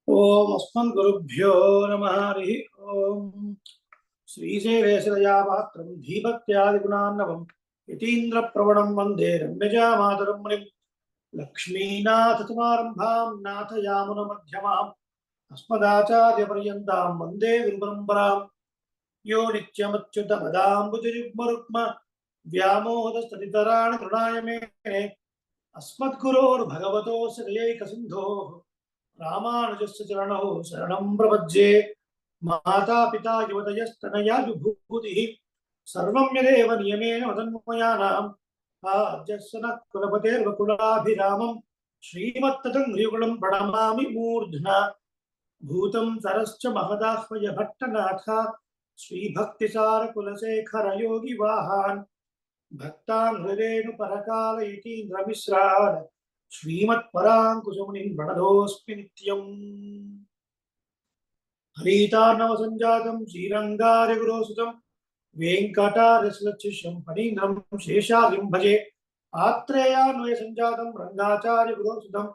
ओम अस्मद्गुरुभ्यो नमः हरिः ओम श्रीशैलेशदयापात्रं धीभक्त्यादिगुणान्नवं यतीन्द्रप्रवणं वन्दे रम्यजामातरं मुनिं लक्ष्मीनाथसमारम्भां नाथयामुनमध्यमाम् अस्मदाचार्यपर्यन्तां वन्दे गुरुपरम्परां यो नित्यमच्युतपदाम्बुजयुग्मरुक्म व्यामोहदस्तदितराणि तृणाय मेने अस्मद्गुरोर्भगवतोऽस्य दयैकसिन्धोः रामानुजस्य चरणौ शरणं प्रपद्ये माता पिता युवतयस्तनया विभूतिः सर्वं यदेव नियमेन मदन्मयानाम् आद्यस्य नः कुलपतेर्वकुलाभिरामं श्रीमत्तदङ्घ्रियुगलं प्रणमामि मूर्ध्ना भूतं सरश्च महदाह्वय भट्टनाथ श्रीभक्तिसारकुलशेखर योगिवाहान् भक्तान् हृदयेणुपरकालयतीन्द्रमिश्रान् श्रीमत्पराङ्कुशमुनिं प्रणतोऽस्मि नित्यम् हरितार्णवसञ्जातं श्रीरङ्गार्यगुरोसुतं वेङ्कटार्यसुलच्छिष्यं फणीन्द्रं शेषाद्रिं भजे आत्रेयान्वयसञ्जातं रङ्गाचार्यगुरोसुतं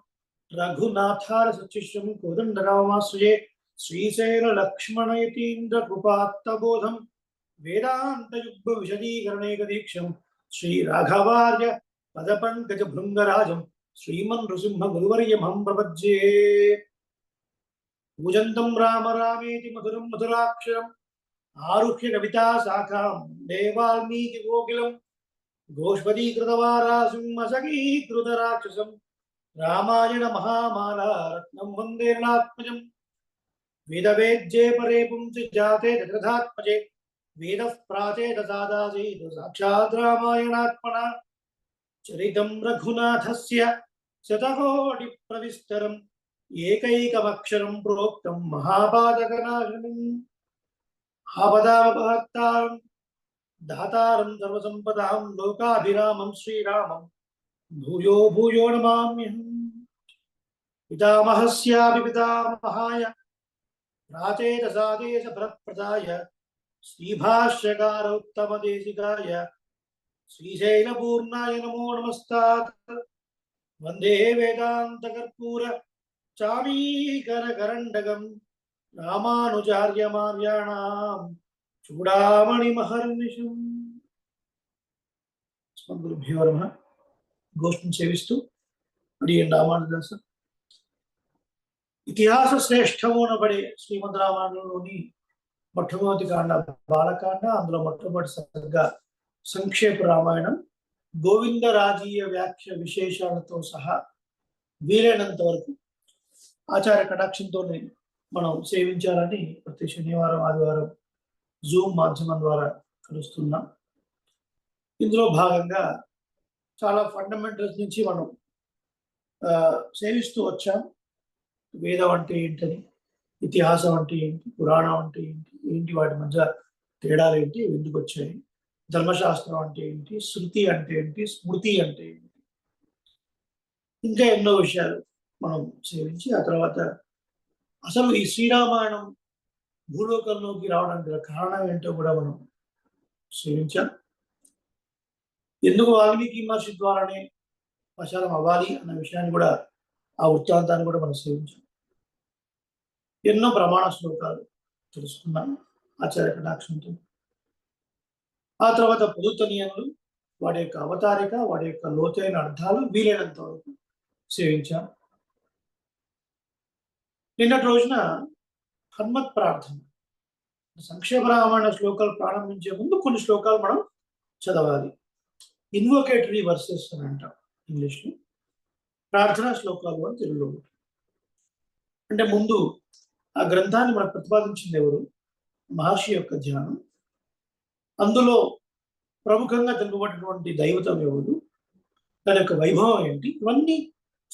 रघुनाथार्यसच्छिष्यं कोदण्डरामाश्रये श्रीशैललक्ष्मणयतीन्द्रकृपात्तबोधं वेदान्तयुग्मविशदीकरणैकदीक्षं श्रीराघवार्य पदपङ्कजभृङ्गराजं श्रीमन्नृसिंहगुरुवर्यमहं प्रपद्ये पूजन्तं राम रामेति मधुरं मधुराक्षरम् आरुह्य कविता शाखां वन्दे वाल्मीकिकोकिलं गोष्पदीकृतवारासिं असकीकृतराक्षसं रामायण महामाला रत्नं वन्दे रणात्मजं वेदवेद्ये परे पुंसि जाते दशरथात्मजे वेदः प्राचेत सादासीत् साक्षात् रामायणात्मना चरितं रघुनाथस्य शतकोटिप्रविस्तरम् एकैकमक्षरं प्रोक्तं महापातकनाशनम् आपदामपहर्तारं दातारं सर्वसम्पदां लोकाभिरामं श्रीरामं भूयो भूयो नमाम्यहम् पितामहस्यापि पितामहाय प्राचेतसादेशफलप्रदाय श्रीभाष्यकार उत्तमदेशिकाय श्रीशैलपूर्णाय नमो नमस्तात् वन्दे वेदान्तकर्पूर चामीकरकरण्डकं रामानुजार्यमार्याणां चूडामणिमहर्निशम् अस्मद्गुरुभ्यो नमः गोष्ठिं सेविस्तु अडियन् रामानुदास ఇతిహాస శ్రేష్టమోనబడే శ్రీమద్ రామాయణంలోని మొట్టమొదటి కాండ బాలకాండ. అందులో మొట్టమొదటి సర్గ సంక్షేప రామాయణం. గోవిందరాజీయ వ్యాఖ్య విశేషాలతో సహా వీలైనంత వరకు ఆచార్య కటాక్షంతోనే మనం సేవించాలని ప్రతి శనివారం ఆదివారం జూమ్ మాధ్యమం ద్వారా కలుస్తున్నాం. ఇందులో భాగంగా చాలా ఫండమెంటల్స్ నుంచి మనం సేవిస్తూ వచ్చాం. వేదం అంటే ఏంటని, ఇతిహాసం అంటే ఏంటి, పురాణం అంటే ఏంటి, ఏంటి వాటి మధ్య తేడాలు ఏంటి, ఎందుకు వచ్చాయి, ధర్మశాస్త్రం అంటే ఏంటి, శృతి అంటే ఏంటి, స్మృతి అంటే ఏంటి, ఇంకా ఎన్నో విషయాలు మనం సేవించి ఆ తర్వాత అసలు ఈ శ్రీరామాయణం భూలోకంలోకి రావడానికి గల కారణం ఏంటో కూడా మనం సేవించాం. ఎందుకు వాల్మీకి మహర్షి ద్వారానే ప్రచారం అవ్వాలి అన్న విషయాన్ని కూడా, ఆ వృత్తాంతాన్ని కూడా మనం సేవించాం. ఎన్నో ప్రమాణ శ్లోకాలు తెలుసుకున్నాం ఆచార్య కటాక్షంతో. ఆ తర్వాత పొదుతనీయములు, వాడి యొక్క అవతారిక, వాడి యొక్క లోతైన అర్థాలు వీలైనంత వరకు సేవించాం. నిన్నటి రోజున హనుమత్ ప్రార్థన, సంక్షేమ రామాయణ శ్లోకాలు ప్రారంభించే ముందు కొన్ని శ్లోకాలు మనం చదవాలి. ఇన్వోకేటరీ వర్సెస్ అని అంటాం ఇంగ్లీష్లో. ప్రార్థనా శ్లోకాలు అని తెలుగులో. అంటే ముందు ఆ గ్రంథాన్ని మనకు ప్రతిపాదించింది ఎవరు? మహర్షి యొక్క ధ్యానం. అందులో ప్రముఖంగా తెలుపబడినటువంటి దైవతం ఎవరు, దాని యొక్క వైభవం ఏంటి, ఇవన్నీ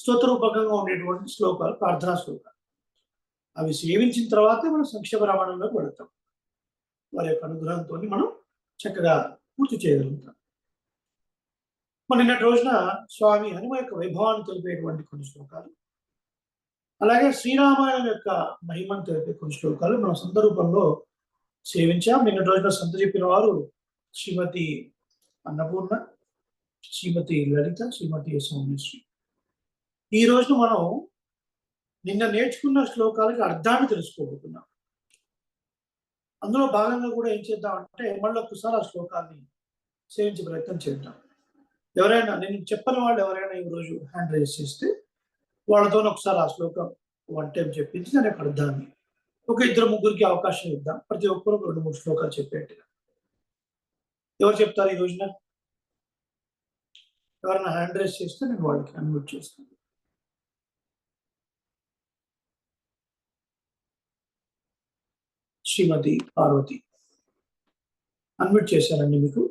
స్తోత్రరూపకంగా ఉండేటువంటి శ్లోకాలు, ప్రార్థనా శ్లోకాలు. అవి సేవించిన తర్వాతే మనం సంక్షేమ రామాయణంలోకి వెళతాం. వారి యొక్క అనుగ్రహంతో మనం చక్కగా పూర్తి చేయగలుగుతాం. మన నిన్నటి రోజున స్వామి హనుమ యొక్క వైభవాన్ని తెలిపేటువంటి కొన్ని శ్లోకాలు, అలాగే శ్రీరామాయణం యొక్క మహిమను తెలిపే కొన్ని శ్లోకాలు మనం సందర్భంలో సేవించాం. నిన్నటి రోజున సంత చెప్పిన వారు శ్రీమతి అన్నపూర్ణ, శ్రీమతి లలిత, శ్రీమతి సౌమ్యశ్రీ. ఈ రోజున మనం నిన్న నేర్చుకున్న శ్లోకాలకి అర్థాన్ని తెలుసుకోబోతున్నాం. అందులో భాగంగా కూడా ఏం చేద్దామంటే మళ్ళీ ఒక్కసారి ఆ శ్లోకాన్ని సేవించే ప్రయత్నం చేద్దాం. ఎవరైనా నేను చెప్పని వాళ్ళు ఎవరైనా ఈరోజు హ్యాండ్ రైజ్ చేస్తే వాళ్ళతో ఒకసారి ఆ శ్లోకం వన్ టైం చెప్పించి దాని యొక్క అర్థాన్ని ఒక ఇద్దరు ముగ్గురికి అవకాశం ఇద్దాం. ప్రతి ఒక్కరు 2-3 శ్లోకాలు చెప్పేట్టుగా. ఎవరు చెప్తారు ఈ రోజున? ఎవరైనా హ్యాండ్ రైజ్ చేస్తే నేను వాళ్ళకి అన్మ్యూట్ చేస్తాను. శ్రీమతి పార్వతి అన్మ్యూట్ చేశానండి మీకు.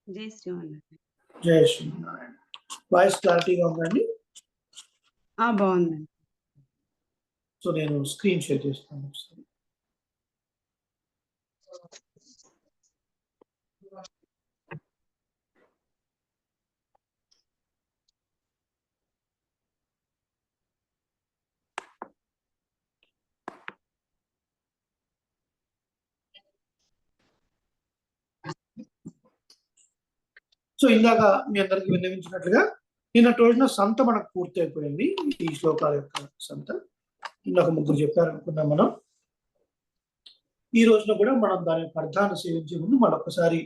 జై శ్రీమన్నారాయణ. జయ శ్రీమన్నారాయణ. వాయిస్ క్లారిటీగా ఉందండి? బాగుందండి. సో నేను స్క్రీన్ షేర్ చేస్తాను ఒకసారి. సో ఇందాక మీ అందరికి విన్నవించినట్లుగా నిన్నటి రోజున సంత మనకు పూర్తి అయిపోయింది. ఈ శ్లోకాల యొక్క సంత ఇందాక ముగ్గురు చెప్పారు అనుకున్నాం మనం. ఈ రోజున కూడా మనం దాని యొక్క అర్థాన్ని సేవించే ముందు మరొకసారి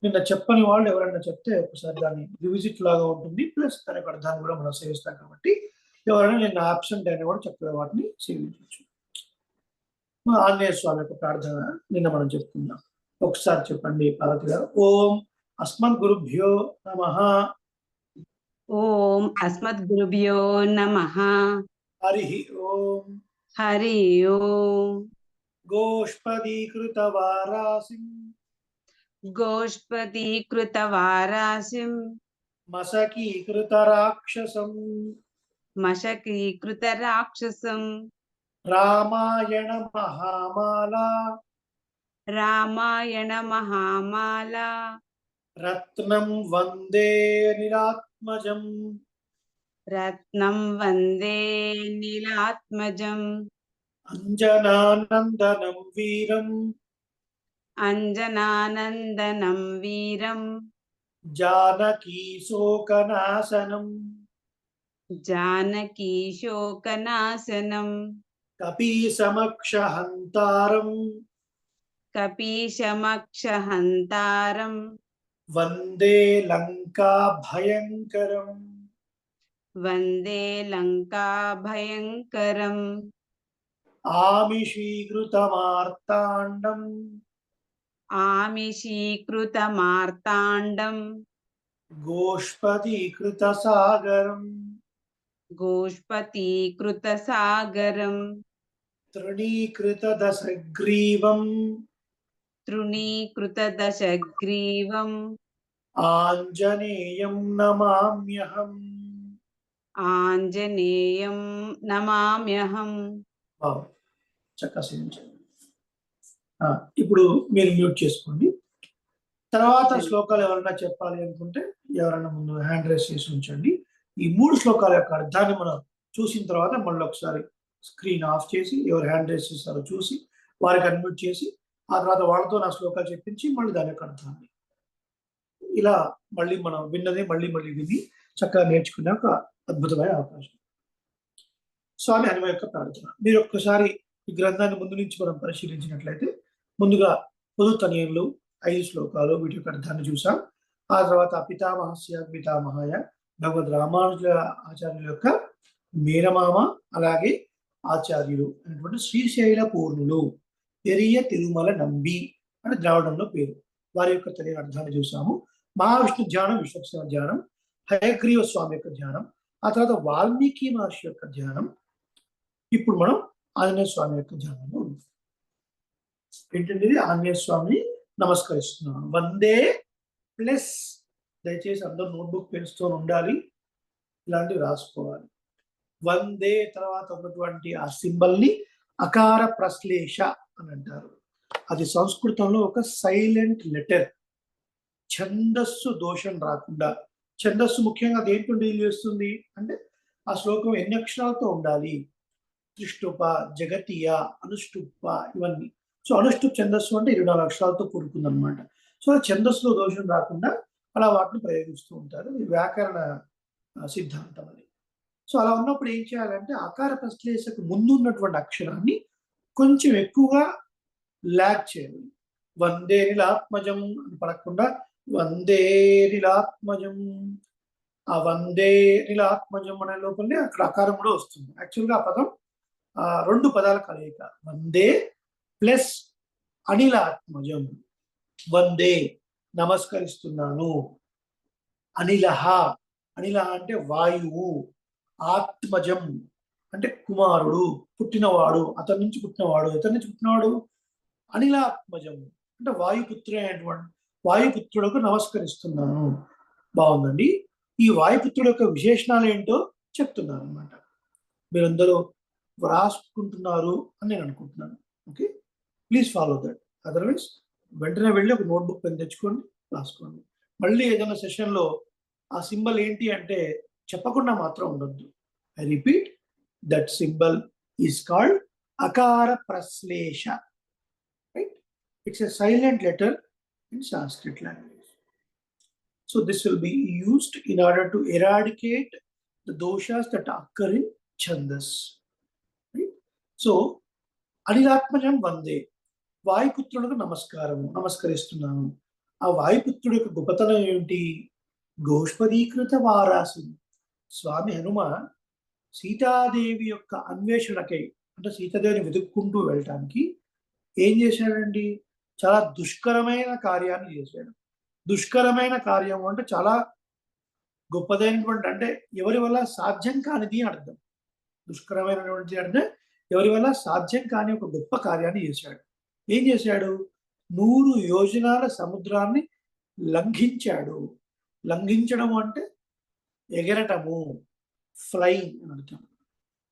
నిన్న చెప్పని వాళ్ళు ఎవరైనా చెప్తే ఒకసారి దాన్ని రివిజిట్ లాగా ఉంటుంది. ప్లస్ దాని యొక్క అర్థాన్ని కూడా మనం సేవిస్తాం కాబట్టి ఎవరైనా నిన్న ఆబ్సెంట్ అయినా కూడా చక్కగా వాటిని సేవించవచ్చు. ఆంజనేయ స్వామి యొక్క ప్రార్థన నిన్న మనం చెప్పుకుందాం. ఒకసారి చెప్పండి పార్వతి గారు. ఓం అస్మద్గురుభ్యో నమః. ఓం అస్మద్గురుభ్యో నమః. హరి ఓం. హరి ఓం. గోష్పదీకృతవారాసిం గోష్పదీకృతవారాసిం మశకీకృతరాక్షసం మశకీకృతరాక్షసం రామాయణ మహామాలా రామాయణ మహామాలా రత్నం వందే నిరాత్మజం రత్నం వందే నీలాత్మజం అంజనానందనం వీరం అంజనానందనం వీరం జానకీ శోకనాశనం జానకీ శోకనాశనం కపీసమక్షహంతారం కపీశమక్షహంతారం వందే లంకా భయంకరం వందే లంకా భయంకరం ఆమిషీకృతమార్తాండం ఆమిషీకృతమార్తాండం గోష్పదీకృతసాగరం గోష్పదీకృతసాగరం తృణీకృతదశగ్రీవం తృణీకృతదశగ్రీవం ఆంజనేయం నమామ్యహం. ఆంజనేయం నమామ్యహం. చక్కగా సేవించండి. ఇప్పుడు మీరు మ్యూట్ చేసుకోండి. తర్వాత శ్లోకాలు ఎవరైనా చెప్పాలి అనుకుంటే ఎవరైనా ముందు హ్యాండ్ రైజ్ చేసి ఉంచండి. ఈ 3 శ్లోకాల యొక్క అర్థాన్ని మనం చూసిన తర్వాత మళ్ళీ ఒకసారి స్క్రీన్ ఆఫ్ చేసి ఎవరు హ్యాండ్ రైజ్ చేస్తారో చూసి వారికి అన్మ్యూట్ చేసి ఆ తర్వాత వాళ్ళతో నా శ్లోకాలు చెప్పించి మళ్ళీ దాని యొక్క అర్థాన్ని ఇలా మళ్ళీ మనం విన్నది మళ్ళీ విని చక్కగా నేర్చుకునే ఒక అద్భుతమైన అవకాశం. స్వామి హనుమ యొక్క ప్రార్థన. మీరు ఒక్కసారి ఈ గ్రంథాన్ని ముందు నుంచి మనం పరిశీలించినట్లయితే ముందుగా పొదుతనయంలో 5 శ్లోకాలు వీటి యొక్క అర్థాన్ని చూసాం. ఆ తర్వాత పితామహస్య పితామహాయ భగవద్ రామానుజ ఆచార్యుల యొక్క మేనమామ అలాగే ఆచార్యులు అనేటువంటి శ్రీశైల పూర్ణులు పెరియ తిరుమల నంబి అని ద్రావిడంలో పేరు. వారి యొక్క తెలియని అర్థాన్ని చూసాము. మహావిష్ణు ధ్యానం, విశ్వక్సేన ధ్యానం, హయగ్రీవ స్వామి యొక్క ధ్యానం, ఆ తర్వాత వాల్మీకి మహర్షి యొక్క ధ్యానం. ఇప్పుడు మనం ఆంజనేయ స్వామి యొక్క ధ్యానంలో ఉన్నాం. ఏంటంటే ఆంజనేయ స్వామిని నమస్కరిస్తున్నాను. వందే ప్లస్ దయచేసి అందరూ నోట్బుక్ పెన్స్తో ఉండాలి, ఇలాంటివి రాసుకోవాలి. వందే తర్వాత ఉన్నటువంటి ఆ సింబల్ ని అకార ప్రశ్లేష అని అంటారు. అది సంస్కృతంలో ఒక సైలెంట్ లెటర్. ఛందస్సు దోషం రాకుండా, ఛందస్సు ముఖ్యంగా దేంతో డీల్ చేస్తుంది అంటే ఆ శ్లోకం ఎన్ని అక్షరాలతో ఉండాలి, త్రిష్టుప, జగతీయ, అనుష్టుప్ప ఇవన్నీ. సో అనుష్టుప్ ఛందస్సు అంటే 24 అక్షరాలతో కూడుకుంది అనమాట. సో ఛందస్సులో దోషం రాకుండా అలా వాటిని ప్రయోగిస్తూ ఉంటారు. ఇది వ్యాకరణ సిద్ధాంతం అది. సో అలా ఉన్నప్పుడు ఏం చేయాలంటే అకార ప్రశ్లేషకు ముందు ఉన్నటువంటి అక్షరాన్ని కొంచెం ఎక్కువగా ల్యాగ్ చేయాలి. వందే నిలాత్మజం అని పడకుండా వందే నిలాత్మజం. ఆ వందే నిలాత్మజం అనే లోపలనే అక్కడ అకారం కూడా వస్తుంది. యాక్చువల్గా ఆ పదం 2 పదాల కలయిక. వందే ప్లస్ అనిలాత్మజం. వందే నమస్కరిస్తున్నాను. అనిలహ, అనిలహ అంటే వాయువు. ఆత్మజం అంటే కుమారుడు, పుట్టినవాడు, అతని నుంచి పుట్టినవాడు. ఇతని నుంచి పుట్టినవాడు అనిలాత్మజం అంటే వాయుపుత్రుడైనటువంటి వాయుపుత్రుడుకు నమస్కరిస్తున్నాను. బాగుందండి. ఈ వాయుపుత్రుడు యొక్క విశేషణాలు ఏంటో చెప్తున్నాను అనమాట. మీరందరూ వ్రాసుకుంటున్నారు అని నేను అనుకుంటున్నాను. Okay, please follow that. Otherwise వెంటనే వెళ్ళి ఒక నోట్బుక్ పెన్ తెచ్చుకోండి, రాసుకోండి. మళ్ళీ ఏదైనా సెషన్లో ఆ సింబల్ ఏంటి అంటే చెప్పకుండా మాత్రం ఉండొద్దు. I repeat, that symbol is called అకార ప్రశ్లేష. Right? It's a silent letter in Sanskrit language. So this will be used in order to eradicate the doshas that occur in Chandas. Right? So, అనిలాత్మజం వందే, వాయుపుత్రులకు నమస్కారము, నమస్కరిస్తున్నాను. ఆ వాయుపుత్రుడు యొక్క గొప్పతనం ఏమిటి? గోష్పదీకృత వారాసు. స్వామి హనుమ సీతాదేవి యొక్క అన్వేషణకై, అంటే సీతాదేవిని వెతుక్కుంటూ వెళ్ళటానికి ఏం చేశాడండి? చాలా దుష్కరమైన కార్యాన్ని చేశాడు. దుష్కరమైన కార్యం అంటే చాలా గొప్పదైనటువంటి, అంటే ఎవరి వల్ల సాధ్యం కానిది అని అర్థం. దుష్కరమైనటువంటి అంటే ఎవరి వల్ల సాధ్యం కాని ఒక గొప్ప కార్యాన్ని చేశాడు. ఏం చేశాడు? 100 యోజనాల సముద్రాన్ని లంఘించాడు. లంఘించడం అంటే ఎగరటము, ఫ్లయింగ్ అని అర్థం.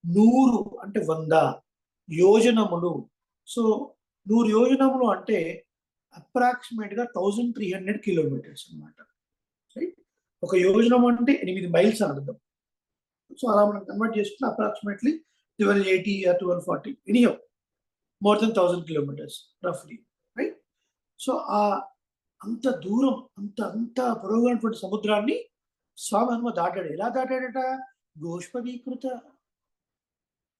100 అంటే 100 యోజనములు. సో 100 యోజనములు అంటే అప్రాక్సిమేట్గా 1300 కిలోమీటర్స్ అనమాట. రైట్? ఒక యోజనం అంటే 8 మైల్స్ అని అర్థం. సో అలా మనం కన్వర్ట్ చేసుకుని approximately 1280 or 1240 anyhow more than 1000 kilometres రఫ్లీ. రైట్? సో అంత దూరం, అంత పొడవునటువంటి సముద్రాన్ని స్వామి హనుమ దాటాడు. ఎలా దాటాడట? గోష్పదీకృత,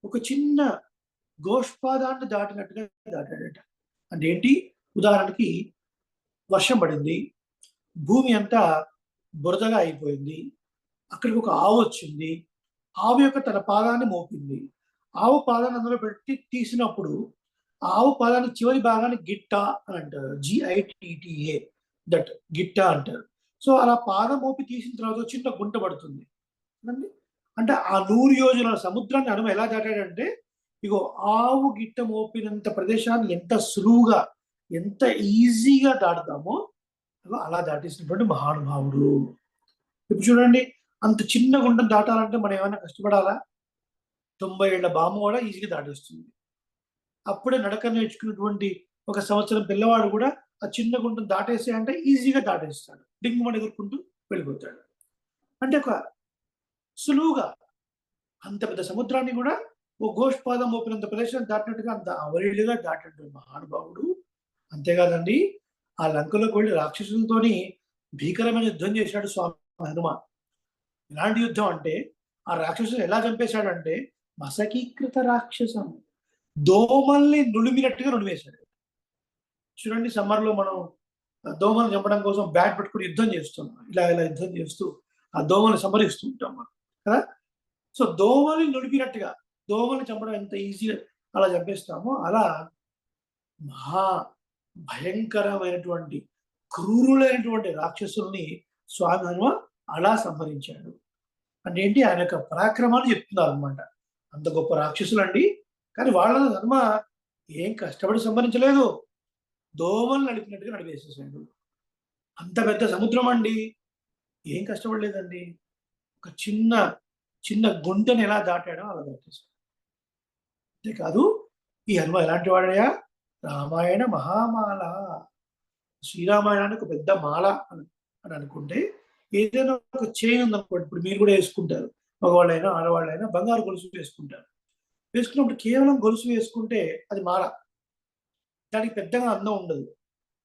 ఒక చిన్న గోష్పాదాన్ని దాటినట్టుగా దాటాడట. అంటే ఏంటి? ఉదాహరణకి వర్షం పడింది, భూమి అంతా బురదగా అయిపోయింది, అక్కడికి ఒక ఆవు వచ్చింది, ఆవు యొక్క తన పాదాన్ని మోపింది, ఆవు పాదాన్ని అందులో పెట్టి తీసినప్పుడు ఆవు పాదాన్ని చివరి భాగాన్ని గిట్ట అని అంటారు. GITTA, దట్ గిట్ట అంటారు. సో అలా పాదం మోపి తీసిన తర్వాత చిన్న గుంట పడుతుంది. అంటే ఆ 100 యోజనాల సముద్రాన్ని హనుమ ఎలా దాటాడంటే, ఇగో ఆవు గిట్ట మోపినంత ప్రదేశాన్ని ఎంత సులువుగా, ఎంత ఈజీగా దాటుతామో అలా దాటేసినటువంటి మహానుభావుడు. ఇప్పుడు చూడండి, అంత చిన్న గుంటను దాటాలంటే మనం ఏమైనా కష్టపడాలా? 90 ఏళ్ల బామ్మ కూడా ఈజీగా దాటేస్తుంది. అప్పుడే నడక నేర్చుకున్నటువంటి ఒక సంవత్సరం పిల్లవాడు కూడా ఆ చిన్న గుంటను దాటేసే అంటే ఈజీగా దాటేస్తాడు. డింగుమని ఎగురుకుంటూ వెళ్ళిపోతాడు. అంటే ఒక సులువుగా అంత పెద్ద సముద్రాన్ని కూడా ఓ గోష్పాదం మోపినంత ప్రదేశాన్ని దాటినట్టుగా అంత అవలీలుగా దాటినటువంటి మహానుభావుడు. అంతేకాదండి, ఆ లంకలోకి వెళ్ళి రాక్షసులతోని భీకరమైన యుద్ధం చేశాడు స్వామి హనుమ. ఎలాంటి యుద్ధం అంటే, ఆ రాక్షసుని ఎలా చంపేశాడంటే మసకీకృత రాక్షసం, దోమల్ని నులిమినట్టుగా నులివేశాడు. చూడండి, సమ్మర్లో మనం దోమలు చంపడం కోసం బ్యాట్ పట్టుకుని యుద్ధం చేస్తున్నాం. ఇలా యుద్ధం చేస్తూ ఆ దోమల్ని సంహరిస్తూ ఉంటాం మనం కదా. సో దోమల్ని నులిపినట్టుగా, దోమల్ని చంపడం ఎంత ఈజీగా అలా చంపేస్తామో, అలా మహా భయంకరమైనటువంటి క్రూరులైనటువంటి రాక్షసుల్ని స్వామి హనుమ అలా సంహరించాడు. అంటే ఏంటి? ఆయన యొక్క పరాక్రమాన్ని చెప్తున్నారు అనమాట. అంత గొప్ప రాక్షసులు అండి, కానీ వాళ్ళని హనుమ ఏం కష్టపడి సంహరించలేదు, దోమలు నడిపినట్టుగా నడిపేసేసాడు. అంత పెద్ద సముద్రం అండి, ఏం కష్టపడలేదండి. ఒక చిన్న గుంటను ఎలా దాటాడో అలా దాటేశాడు. అంతేకాదు, ఈ హనుమ ఎలాంటి వాడయా? రామాయణ మహామాల. శ్రీరామాయణానికి ఒక పెద్ద మాల అని అనుకుంటే, ఏదైనా ఒక చైన్ ఉందనుకోండి, ఇప్పుడు మీరు కూడా వేసుకుంటారు, మగవాళ్ళైనా ఆడవాళ్ళైనా బంగారు గొలుసు వేసుకుంటారు. వేసుకున్నప్పుడు కేవలం గొలుసు వేసుకుంటే అది మాల, దానికి పెద్దగా అందం ఉండదు.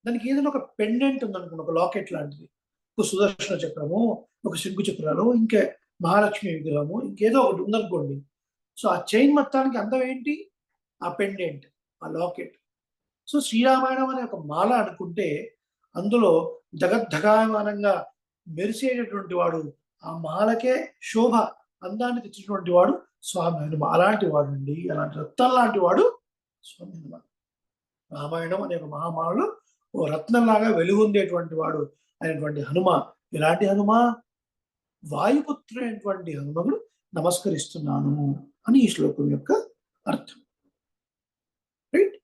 దానికి ఏదైనా ఒక పెండెంట్ ఉందనుకోండి, ఒక లాకెట్ లాంటిది, ఒక సుదర్శన చక్రము, ఒక శంకు చక్రాలు, ఇంకా మహాలక్ష్మి విగ్రహము ఇంకేదో ఒకటి ఉందనుకోండి. సో ఆ చైన్ మొత్తానికి అందం ఏంటి? ఆ పెండెంట్, ఆ లాకెట్. సో శ్రీరామాయణం అనే ఒక మాల అనుకుంటే అందులో జగద్ధగాయమానంగా మెరిసేటటువంటి వాడు, ఆ మాలకే శోభ అందాన్ని తెచ్చినటువంటి వాడు స్వామి హనుమ. అలాంటి వాడు అండి, అలాంటి రత్నం లాంటి వాడు స్వామి హనుమ. రామాయణం అనే ఒక మహామాలలో ఓ రత్నంలాగా వెలుగొందేటువంటి వాడు అయినటువంటి హనుమ. ఇలాంటి హనుమ వాయుపుత్రుడైనటువంటి హనుమను నమస్కరిస్తున్నాను అని ఈ శ్లోకం యొక్క అర్థం. రైట్.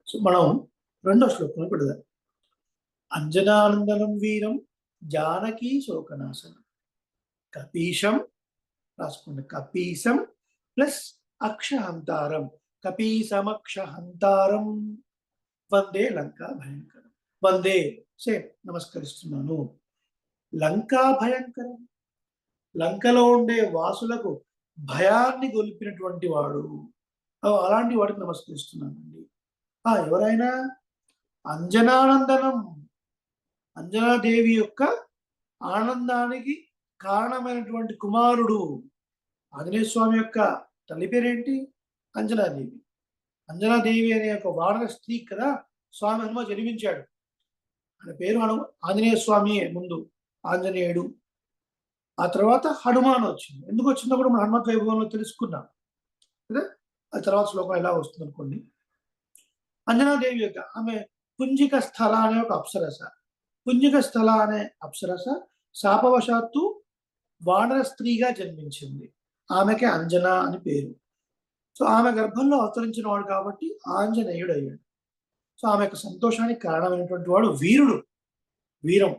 సో మనం రెండో శ్లోకంలో పెడదాం. అంజనానందనం వీరం జానకీ శోకనాశనం కపీశం రాసుకోండి. కపీశం ప్లస్ అక్షహంతారం, కపీసమక్షహంతారం వందే లంకా భయంకరం. వందే సేమ్ నమస్కరిస్తున్నాను. లంకా భయంకరం, లంకలో ఉండే వాసులకు భయాన్ని గొలిపినటువంటి వాడు, అలాంటి వాడికి నమస్కరిస్తున్నానండి. ఎవరైనా అంజనానందనం, అంజనాదేవి యొక్క ఆనందానికి కారణమైనటువంటి కుమారుడు. ఆంజనేయ స్వామి యొక్క తల్లి పేరేంటి? అంజనాదేవి. అంజనాదేవి అనే ఒక వానర స్త్రీ కదా స్వామి హనుమ జన్మించాడు. ఆయన పేరు ఆంజనేయ స్వామి, ముందు ఆంజనేయుడు, ఆ తర్వాత హనుమాన్ వచ్చింది. ఎందుకు వచ్చిందో కూడా మన హనుమత్ వైభవంలో తెలుసుకున్నాం కదా. ఆ తర్వాత శ్లోకం ఎలా వస్తుంది అనుకోండి. అంజనాదేవి యొక్క ఆమె పుంజిక స్థల అనే ఒక అప్సరస. పుంజిక స్థల అనే అప్సరస శాపవశాత్తు వానర స్త్రీగా జన్మించింది. ఆమెకే అంజన అని పేరు. సో ఆమె గర్భంలో అవతరించిన వాడు కాబట్టి ఆంజనేయుడు అయ్యాడు. సో ఆమె యొక్క సంతోషానికి కారణమైనటువంటి వాడు వీరుడు. వీరం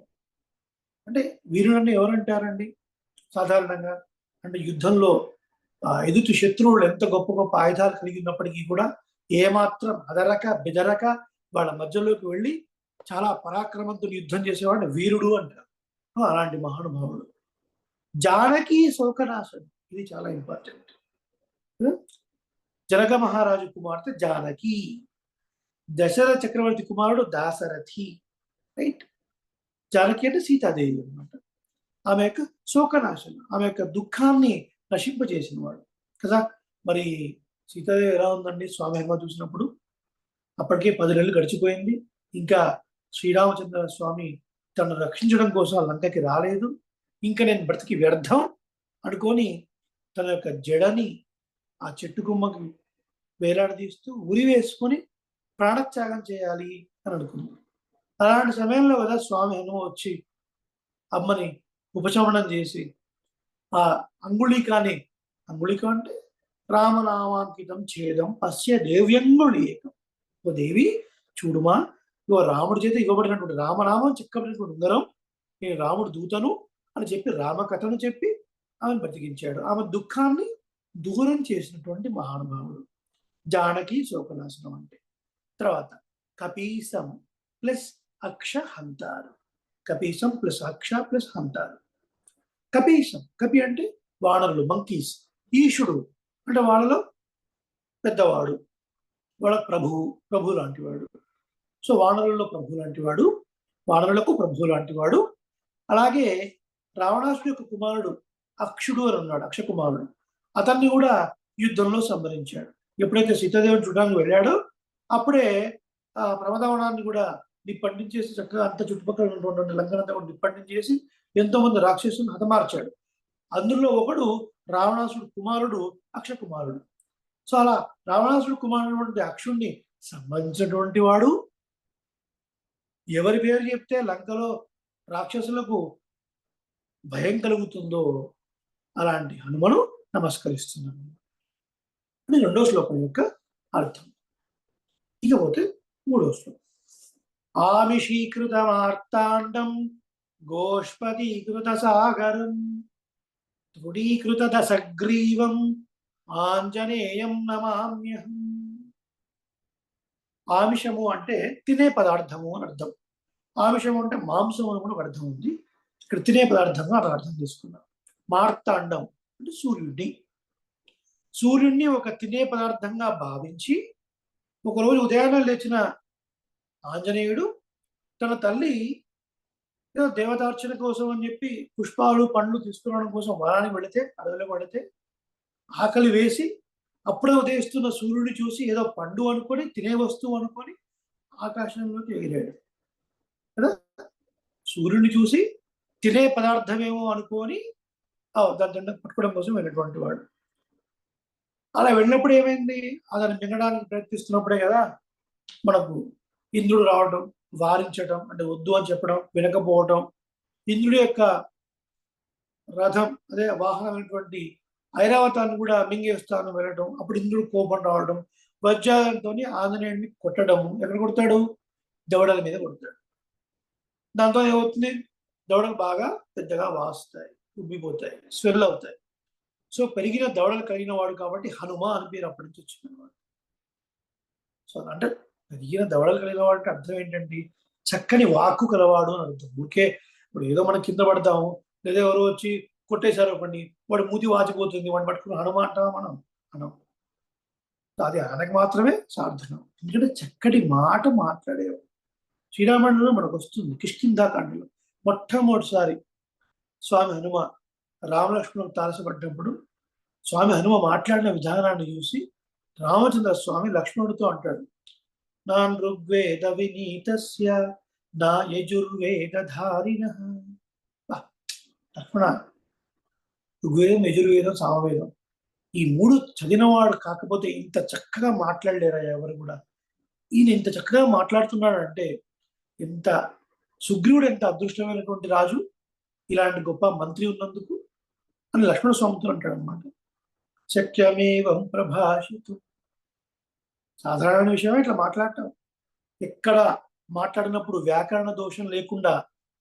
అంటే వీరుడు అంటే ఎవరంటారండి సాధారణంగా? అంటే యుద్ధంలో ఎదుటి శత్రువులు ఎంత గొప్ప గొప్ప ఆయుధాలు కలిగి ఉన్నప్పటికీ కూడా ఏమాత్రం అదరక బెదరక వాళ్ళ మధ్యలోకి వెళ్ళి చాలా పరాక్రమంతో యుద్ధం చేసేవాడు వీరుడు అంటారు. అలాంటి మహానుభావుడు. జానకి శోకనాశనం, ఇది చాలా ఇంపార్టెంట్. జనక మహారాజు కుమార్తె జానకి, దశరథ చక్రవర్తి కుమారుడు దాశరథి. రైట్. జానకి అంటే సీతాదేవి అనమాట. ఆమె యొక్క శోకనాశనం, ఆమె యొక్క దుఃఖాన్ని నశింపజేసిన వాడు కదా. మరి సీతాదేవి ఎలా ఉందండి స్వామి హనుమ చూసినప్పుడు? అప్పటికే 10 నెలలు గడిచిపోయింది. ఇంకా శ్రీరామచంద్ర స్వామి తనను రక్షించడం కోసం లంకకి రాలేదు. ఇంకా నేను బ్రతికి వ్యర్థం అనుకొని తన యొక్క జడని ఆ చెట్టు కొమ్మకి వేలాడదీస్తూ ఉరి వేసుకొని ప్రాణత్యాగం చేయాలి అని అనుకుంది. అలాంటి సమయంలో కదా స్వామి హనుమ వచ్చి అమ్మని ఉపశమనం చేసి ఆ అంగుళికాన్ని, అంగుళిక అంటే రామనామాంకితం ఛేదం అస్య దేవ్యంగుళీకం. ఓ దేవి చూడుమా, ఇగో రాముడి చేత ఇవ్వబడినటువంటి రామనామం చెక్కబడినటువంటి ఉంగరం, నేను రాముడు దూతను అని చెప్పి రామకథను చెప్పి ఆమెను బతికించాడు. ఆమె దుఃఖాన్ని దూరం చేసినటువంటి మహానుభావుడు జానకి శోకనాశనం అంటే. తర్వాత కపీసం ప్లస్ అక్ష హంతారు. కపీసం ప్లస్ అక్ష ప్లస్ హంతారు. కపీసం, కపి అంటే వానరులు, మంకీస్. ఈశుడు అంటే వాళ్ళలో పెద్దవాడు, వాళ్ళ ప్రభు లాంటి వాడు. సో వానరులలో ప్రభు లాంటి వాడు, వానరులకు ప్రభు లాంటి వాడు. అలాగే రావణాసుడి యొక్క కుమారుడు అక్షుడు అని ఉన్నాడు, అక్షకుమారుడు. అతన్ని కూడా యుద్ధంలో సంహరించాడు. ఎప్పుడైతే సీతాదేవిని చూడడానికి వెళ్ళాడో అప్పుడే ఆ ప్రమదవనాన్ని కూడా నిప్పంటించేసి చక్కగా అంత చుట్టుపక్కల ఉన్నటువంటి లంకనంతా కూడా నిప్పంటించేసి ఎంతో మంది రాక్షసులను హతమార్చాడు. అందులో ఒకడు రావణాసుడు కుమారుడు అక్షకుమారుడు. సో అలా రావణాసుడు కుమారుడు అక్షుణ్ణి సంబంధించినటువంటి వాడు. ఎవరి పేరు చెప్తే లంకలో రాక్షసులకు భయం కలుగుతుందో అలాంటి హనుమను నమస్కరిస్తున్నాను అని రెండో శ్లోకం యొక్క అర్థం. ఇకపోతే మూడో శ్లోకం. ఆమిషీకృత మార్తాండం గోష్పదీకృత సాగరం తృఢీకృత దశగ్రీవం ఆంజనేయం నమామ్యహం. ఆమిషము అంటే తినే పదార్థము అని అర్థం. ఆమిషము అంటే మాంసం అని కూడా అర్థం ఉంది. ఇక్కడ తినే పదార్థంగా అలా అర్థం తీసుకున్నాం. మార్తాండం అంటే సూర్యుడిని ఒక తినే పదార్థంగా భావించి ఒకరోజు ఉదయాన్నే లేచిన ఆంజనేయుడు తన తల్లి ఏదో దేవతార్చన కోసం అని చెప్పి పుష్పాలు పండ్లు తీసుకురావడం కోసం వనానికి వెళితే, అడవిలోకి వెళితే ఆకలి వేసి అప్పుడే ఉదయిస్తున్న సూర్యుడిని చూసి ఏదో పండు అనుకొని, తినే వస్తువు అనుకొని ఆకాశంలోకి ఎగిరాడు కదా. సూర్యుడిని చూసి తినే పదార్థమేమో అనుకొని దాని దండ పట్టుకోవడం కోసం వెళ్ళినటువంటి వాడు. అలా వెళ్ళినప్పుడు ఏమైంది, అతను మింగడానికి ప్రయత్నిస్తున్నప్పుడే కదా మనకు ఇంద్రుడు రావడం, వారించటం, అంటే వద్దు అని చెప్పడం, వినకపోవటం, ఇంద్రుడి యొక్క రథం అదే వాహనమైనటువంటి ఐరావతాన్ని కూడా మింగేస్తాను వెళ్ళటం, అప్పుడు ఇంద్రుడు కోపం రావడం, వజ్రాయంతో ఆంజనేయుడిని కొట్టడం. ఎక్కడ కొడతాడు? దవడల మీద కొడతాడు. దాంతో ఏమవుతుంది, దవడలు బాగా పెద్దగా వాస్తాయి, ఉబ్బిపోతాయి, స్వెల్ అవుతాయి. సో పెరిగిన దవడలు కలిగిన వాడు కాబట్టి హనుమ అని పేరు అప్పటి నుంచి వచ్చింది. సో అంటే పెరిగిన దవడలు కలిగిన వాడు అంటే అర్థం ఏంటంటే చక్కని వాక్కు కలవాడు అని అర్థం. ఊరికే ఇప్పుడు ఏదో మనం కింద పడతాము, లేదా ఎవరో వచ్చి కొట్టేశారు ఒకటి, వాడు మూతి వాచిపోతుంది, వాడిని పట్టుకుని హనుమ అంటామా మనం? అనం. అది ఆయనకు మాత్రమే సార్థనం. ఎందుకంటే చక్కటి మాట మాట్లాడేవాడు. శ్రీరామాయణంలో మనకు వస్తుంది కిష్కింధాకాండలో మొట్టమొదటిసారి స్వామి హనుమ రామలక్ష్మణులకు తారసపడ్డప్పుడు స్వామి హనుమ మాట్లాడిన విధానాన్ని చూసి రామచంద్ర స్వామి లక్ష్మణుడితో అంటాడు, నాన్ ఋగ్వేద వినీతస్య నా యజుర్వేదధారిణః. లక్ష్మణ, ఋగ్వేదం, యజుర్వేదం, సామవేదం ఈ మూడు చదివినవాడు కాకపోతే ఇంత చక్కగా మాట్లాడలేరా ఎవరు కూడా. ఈయన ఇంత చక్కగా మాట్లాడుతున్నాడు అంటే ఎంత సుగ్రీవుడు ఎంత అదృష్టమైనటువంటి రాజు, ఇలాంటి గొప్ప మంత్రి ఉన్నందుకు అని లక్ష్మణ స్వామితో అంటాడు అనమాట. శక్యమేవం ప్రభాషితు. సాధారణ విషయమే ఇట్లా మాట్లాడటం. ఎక్కడ మాట్లాడినప్పుడు వ్యాకరణ దోషం లేకుండా,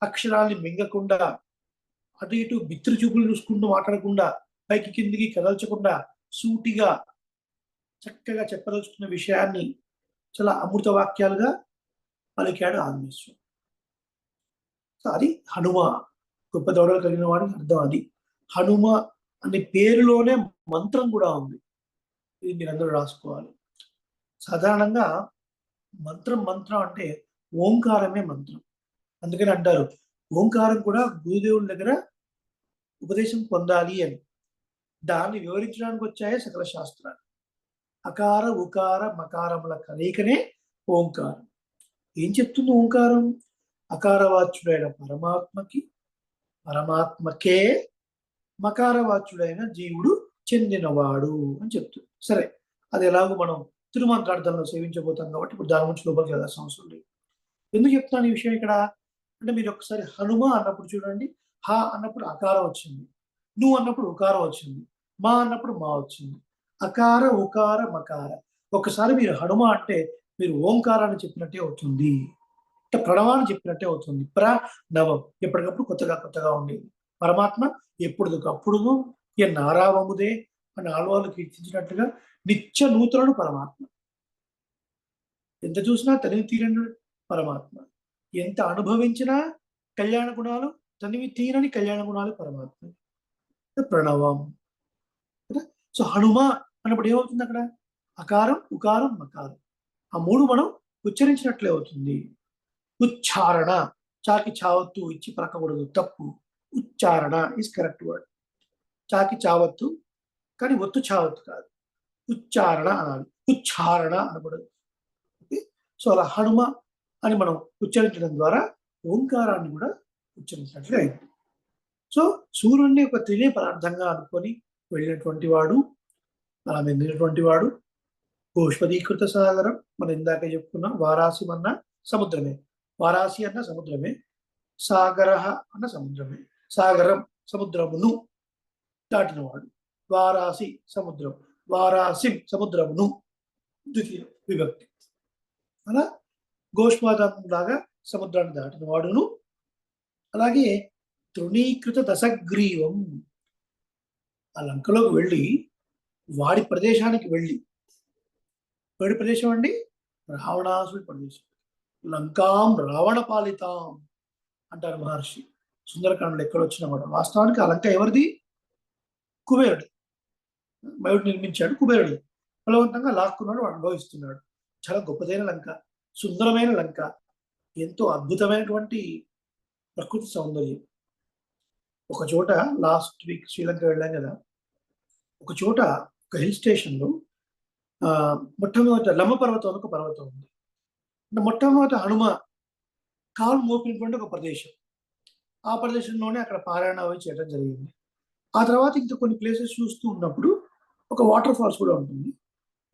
అక్షరాల్ని మింగకుండా, అటు ఇటు బిత్తిరి చూపులు చూసుకుంటూ మాట్లాడకుండా, పైకి కిందికి కదల్చకుండా, సూటిగా చక్కగా చెప్పదలుచుకున్న విషయాన్ని చాలా అమృత వాక్యాలుగా పలికాడు ఆంజనేయుడు. అది హనుమ, గొప్ప దౌడలు కలిగిన వాడికి అర్థం అది. హనుమ అనే పేరులోనే మంత్రం కూడా ఉంది. ఇది మీరందరూ రాసుకోవాలి. సాధారణంగా మంత్రం అంటే ఓంకారమే మంత్రం. అందుకని అంటారు ఓంకారం కూడా గురుదేవుల దగ్గర ఉపదేశం పొందాలి అని. దాన్ని వివరించడానికి వచ్చాయే సకల శాస్త్రాలు. అకార ఉకార మకారముల కలయికనే ఓంకారం. ఏం చెప్తుంది ఓంకారం? అకారవాచ్యుడైన పరమాత్మకి, పరమాత్మకే మకారవాచ్యుడైన జీవుడు చెందినవాడు అని చెప్తుంది. సరే, అది ఎలాగో మనం తిరుమంత్రార్థంలో సేవించబోతాం కాబట్టి ఇప్పుడు దాని నుంచి లోపలికి వెళ్ళాల్సిన అవసరం లేదు. ఎందుకు చెప్తాను ఈ విషయం ఇక్కడ అంటే, మీరు ఒకసారి హనుమ అన్నప్పుడు చూడండి, హ అన్నప్పుడు అకారం వచ్చింది, నువ్వు అన్నప్పుడు ఉకారం వచ్చింది, మా అన్నప్పుడు మా వచ్చింది. అకార ఉకార మకార. ఒకసారి మీరు హనుమ అంటే మీరు ఓంకారాన్ని చెప్పినట్టే అవుతుంది, అంటే ప్రణవాన్ని చెప్పినట్టే అవుతుంది. ప్రణవం ఎప్పటికప్పుడు కొత్తగా ఉండేది. పరమాత్మ ఎప్పుడుకప్పుడు ఏ నారావముదే అని ఆళ్వార్లు కీర్తించినట్లుగా నిత్య నూతనుడు పరమాత్మ. ఎంత చూసినా తనివి తీరని పరమాత్మ, ఎంత అనుభవించినా కళ్యాణ గుణాలు, తనివి తీరని కళ్యాణ గుణాలు పరమాత్మ. ప్రణవం కదా. సో హనుమ అన్నప్పుడు ఏమవుతుంది అక్కడ? అకారం ఉకారం మకారం ఆ మూడు మనం ఉచ్చరించినట్లే అవుతుంది. ఉచ్చారణ, చాకి చావత్తు ఇచ్చి పలకకూడదు, తప్పు. ఉచ్చారణ ఇస్ కరెక్ట్ వర్డ్. చాకి చావత్తు కానీ ఒత్తు చావత్తు కాదు, ఉచ్చారణ అనాలి, ఉచ్చారణ అనకూడదు. ఓకే. సో అలా హనుమ అని మనం ఉచ్చరించడం ద్వారా ఓంకారాన్ని కూడా ఉచ్చరించినట్లుగా అయింది. సో సూర్యుడిని ఒక తినే పదార్థంగా అనుకొని వెళ్ళినటువంటి వాడు, అలా మెదిలినటువంటి వాడు. గోష్పదీకృత సాగరం మనం ఇందాక చెప్పుకున్నాం. వారాసి అన్న సముద్రమే, వారాసి అన్న సముద్రమే, సాగర అన్న సముద్రమే. సాగరం సముద్రమును దాటినవాడు. వారాసి సముద్రం, వారాసి సముద్రమును ద్వితీయ విభక్తి. అలా గోష్పాదం లాగా సముద్రాన్ని దాటిన వాడును. అలాగే తృణీకృత దశగ్రీవం, ఆ లంకలోకి వెళ్ళి వాడి ప్రదేశానికి వెళ్ళి, వాడి ప్రదేశం అండి రావణాసుడి ప్రదేశం. లంకాం రావణ పాలితాం అంటారు మహర్షి సుందరకాండలో ఎక్కడ వచ్చినా కూడా. వాస్తవానికి ఆ లంక ఎవరిది? కుబేరుడు. మయుడు నిర్మించాడు, కుబేరుడు బలవంతంగా లాక్కున్నాడు, వాడు అనుభవిస్తున్నాడు. చాలా గొప్పదైన లంక, సుందరమైన లంక, ఎంతో అద్భుతమైనటువంటి ప్రకృతి సౌందర్యం. ఒక చోట లాస్ట్ వీక్ శ్రీలంక వెళ్ళాం కదా, ఒక చోట ఒక హిల్ స్టేషన్లో మొట్టమొదట లమ్మ పర్వతం అని ఒక పర్వతం ఉంది. మొట్టమొదట హనుమ కాలు మోపినటువంటి ఒక ప్రదేశం. ఆ ప్రదేశంలోనే అక్కడ పారాయణ అవి చేయడం జరిగింది. ఆ తర్వాత ఇంకా కొన్ని ప్లేసెస్ చూస్తూ ఉన్నప్పుడు ఒక వాటర్ ఫాల్స్ కూడా ఉంటుంది.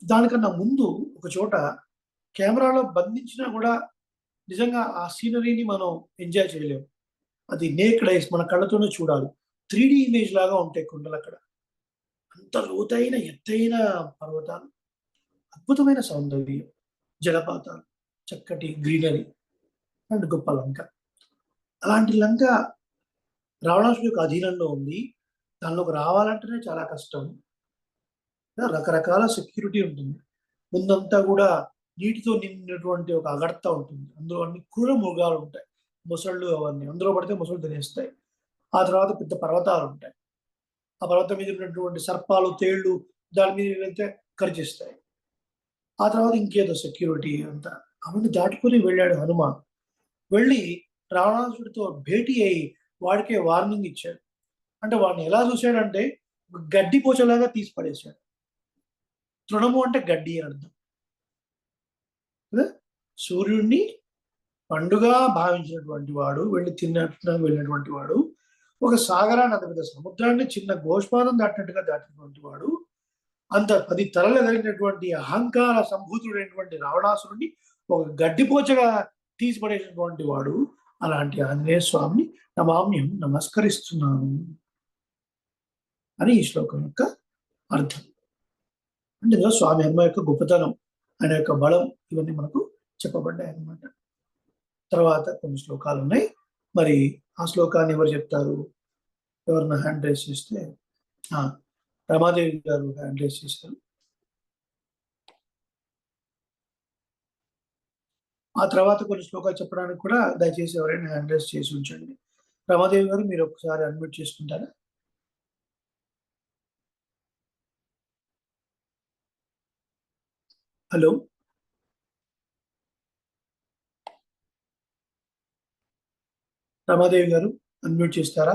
దానికన్నా ముందు ఒక చోట కెమెరాలో బంధించినా కూడా నిజంగా ఆ సీనరీని మనం ఎంజాయ్ చేయలేము. అది నేక్డ్ ఐస్, మన కళ్ళతోనే చూడాలి. 3D ఇమేజ్ లాగా ఉంటాయి కొండలు అక్కడ. అంత లోతైన ఎత్తైన పర్వతాలు, అద్భుతమైన సౌందర్యం, జలపాతాలు, చక్కటి గ్రీనరీ అండ్ గొప్ప లంక. అలాంటి లంక రావణాసుడి యొక్క అధీనంలో ఉంది. దానిలోకి రావాలంటేనే చాలా కష్టం. రకరకాల సెక్యూరిటీ ఉంటుంది. ముందంతా కూడా నీటితో నిండినటువంటి ఒక అగర్త ఉంటుంది. అందులో అన్ని క్రూర మృగాలు ఉంటాయి, మొసళ్ళు అవన్నీ. అందులో పడితే మొసళ్ళు తినేస్తాయి. ఆ తర్వాత పెద్ద పర్వతాలు ఉంటాయి. ఆ పర్వతం మీద ఉన్నటువంటి సర్పాలు, తేళ్లు దాని మీద వెళ్తే కరిచేస్తాయి. ఆ తర్వాత ఇంకేదో సెక్యూరిటీ అంతా. అవన్నీ దాటుకొని వెళ్ళాడు హనుమ. వెళ్ళి రావణాసుడితో భేటీ అయి వాడికే వార్నింగ్ ఇచ్చాడు. అంటే వాడిని ఎలా చూశాడంటే గడ్డి పోచలాగా తీసి పడేశాడు. తృణము అంటే గడ్డి అని అర్థం. సూర్యుడిని పండుగ భావించినటువంటి వాడు, వెళ్ళి వెళ్ళినటువంటి వాడు, ఒక సాగరాన్ని, అంత పెద్ద సముద్రాన్ని చిన్న గోష్పాదం దాటినట్టుగా దాటినటువంటి వాడు, అంత 10 తలలు కలిగినటువంటి అహంకార సంభూతుడైనటువంటి రావణాసురుడిని ఒక గడ్డిపోచగా తీసిపడేసినటువంటి వాడు. అలాంటి ఆంజనేయ స్వామిని నమామ్యం, నమస్కరిస్తున్నాను అని ఈ శ్లోకం యొక్క అర్థం. అంటే స్వామి హనుమ యొక్క గొప్పతనం, ఆయన యొక్క బలం, ఇవన్నీ మనకు చెప్పబడ్డాయి అన్నమాట. తర్వాత కొన్ని శ్లోకాలు ఉన్నాయి. మరి ఆ శ్లోకాన్ని ఎవరు చెప్తారు? ఎవరన్నా హ్యాండ్ రైజ్ చేస్తే, రమాదేవి గారు హ్యాండ్ రైజ్ చేశారు. ఆ తర్వాత కొన్ని శ్లోకాలు చెప్పడానికి కూడా దయచేసి ఎవరైనా హ్యాండ్ రైజ్ చేసి ఉంచండి. రమాదేవి గారు మీరు ఒకసారి అన్మ్యూట్ చేసుకుంటారా? హలో, రమాదేవి గారు అన్మ్యూట్ చేస్తారా?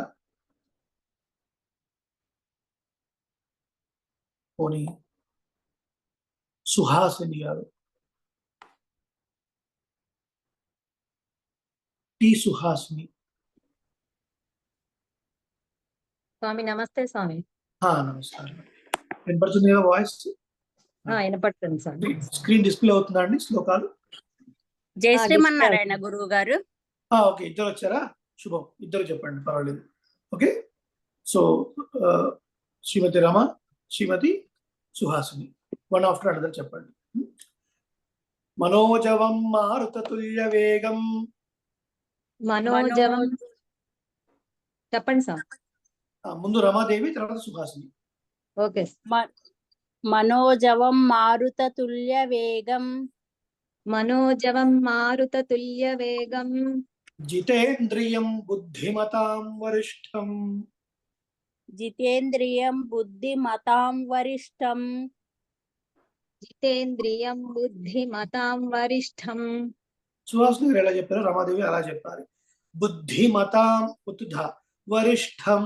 పోనీ సుహాసిని గారు, టి సుహాసిని. స్వామి నమస్తే స్వామి. నమస్కారం. వినపడుతుంది కదా వాయిస్? వినపడుతుంది స్వామి. స్క్రీన్ డిస్ప్లే అవుతుందా అండి శ్లోకాలు? జై శ్రీమన్నారాయణ గురువు గారు. ఓకే, ఇద్దరు వచ్చారా? శుభం, ఇద్దరు చెప్పండి, పర్వాలేదు. ఓకే, సో శ్రీమతి రమ, శ్రీమతి సుహాసిని, వన్ ఆఫ్టర్ అనదర్ చెప్పండి. మనోజవం మారుతతుల్య వేగం. మనోజవం చెప్పండి సార్. ముందు రమాదేవి, తర్వాత సుహాసిని. ఓకే. మనోజవం మారుతతుల్య వేగం. మనోజవం మారుతతుల్య వేగం. జితేంద్రియం బుద్ధిమతాం వరిష్టం. జితేంద్రియం బుద్ధిమతాం వరిష్టం. జితేంద్రియం బుద్ధిమతాం వరిష్టం. సుహాసిని గారు ఎలా చెప్పారు, రమాదేవి అలా చెప్పాలి. బుద్ధిమతాం వరిష్టం.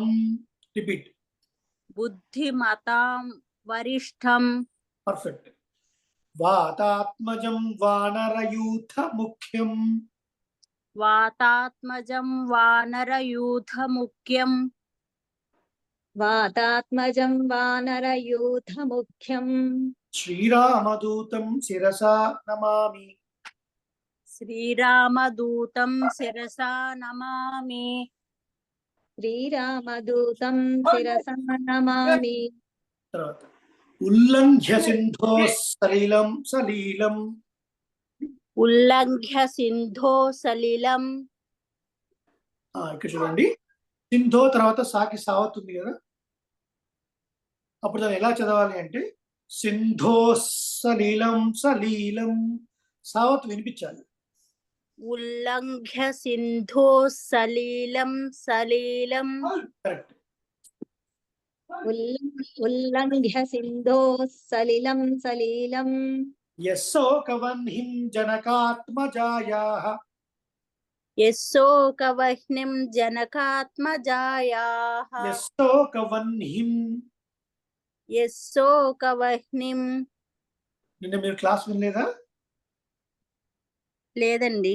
రిపీట్. బుద్ధిమతాం వరిష్టం. పర్ఫెక్ట్. వాతాత్మజం వానరయూథ ముఖ్యం. వాతాత్మజం వానరయూథ ముఖ్యం. వాతాత్మజం వానరయూథ ముఖ్యం. శ్రీరామదూతం శిరసా నమామి. శ్రీరామదూతం శిరసా నమామి. శ్రీరామదూతం శిరసా నమామి. తర్వాత ఉల్లంఘ్య సింధో సలీలం సలీలం. ఉల్లంఘ్య సింధో సలిలం. ఇక్కడ చూడండి, సింధో తర్వాత సాకి సావత్ ఉంది కదా, అప్పుడు దాన్ని ఎలా చదవాలి అంటే సింధో సలీలం సలీలం, సావత్ వినిపించాలి. ఉల్లంఘ్య సింధో సలీలం సలీలం. కరెక్ట్. ఉల్లంఘ్య సింధో సలిలం సలీలం. యశోకవన్హిం జనకాత్మజాయాః. యశోకవహ్నిం జనకాత్మజాయాః యశోకవహ్నిం. యశోకవహ్నిం. నిన్న మీరు క్లాస్ వినలేదా? లేదండి.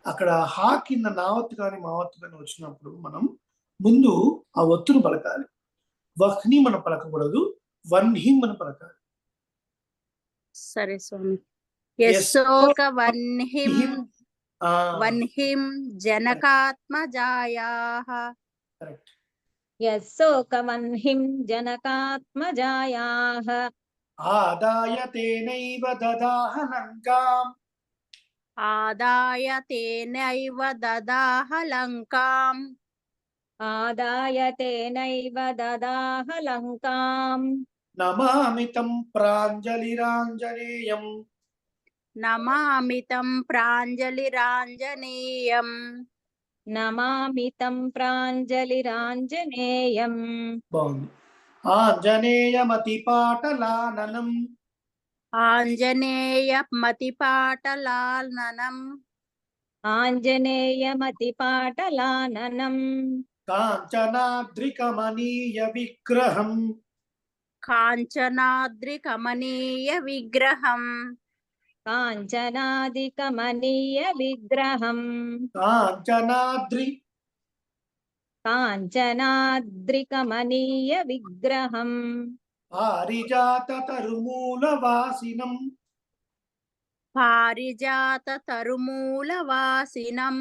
అక్కడ హా కింద నావత్తు కానీ మావత్తు కానీ వచ్చినప్పుడు మనం ముందు ఆ ఒత్తును పలకాలి. వహ్ని మనం పలకకూడదు, వన్హిం మనం పలకాలి. సరే స్వామి. యశోకవహ్నిం వహ్నిం జనకాత్మజాయాః. కరెక్ట్. యశోకవహ్నిం జనకాత్మజాయాః ఆదాయ తేనైవ దదాహ లంకాం. ఆదాయ తేనైవ దదాహ లంకాం. ఆదాయ తేనైవ దదాహ లంకాం నమామితం ప్రాంజలిరాంజనేయం. నమామితం ప్రాంజలిరాంజనేయం. నమామితం ప్రాంజలిరాంజనేయం. బాగుంది. ఆంజనేయమతిపాటలాననం. ఆంజనేయమతిపాటలాననం. ఆంజనేయమతిపాటలాననం. కాంచనాద్రికమనీయ విగ్రహం. కాంచనాద్రికమనీయ విగ్రహం. కాంచనాదికమనీయ విగ్రహం. కాంచనాద్రికమనీయ విగ్రహం. పారిజాత తరుమూలవాసినం. పారిజాత తరుమూలవాసినం.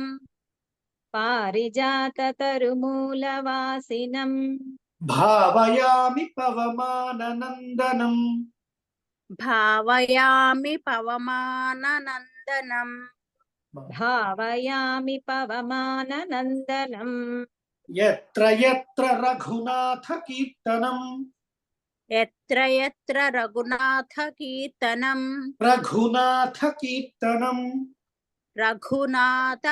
పారిజాత తరుమూలవాసినం. భావయామి పవమాననందనం. భావయామి పవమాననందనం. భావయామి పవమాననందనం. యత్ర యత్ర రఘునాథ కీర్తనం. ఎత్ర ఎత్ర రఘునాథ కీర్తనం. రఘునాథ కీర్తనం. రఘునాథ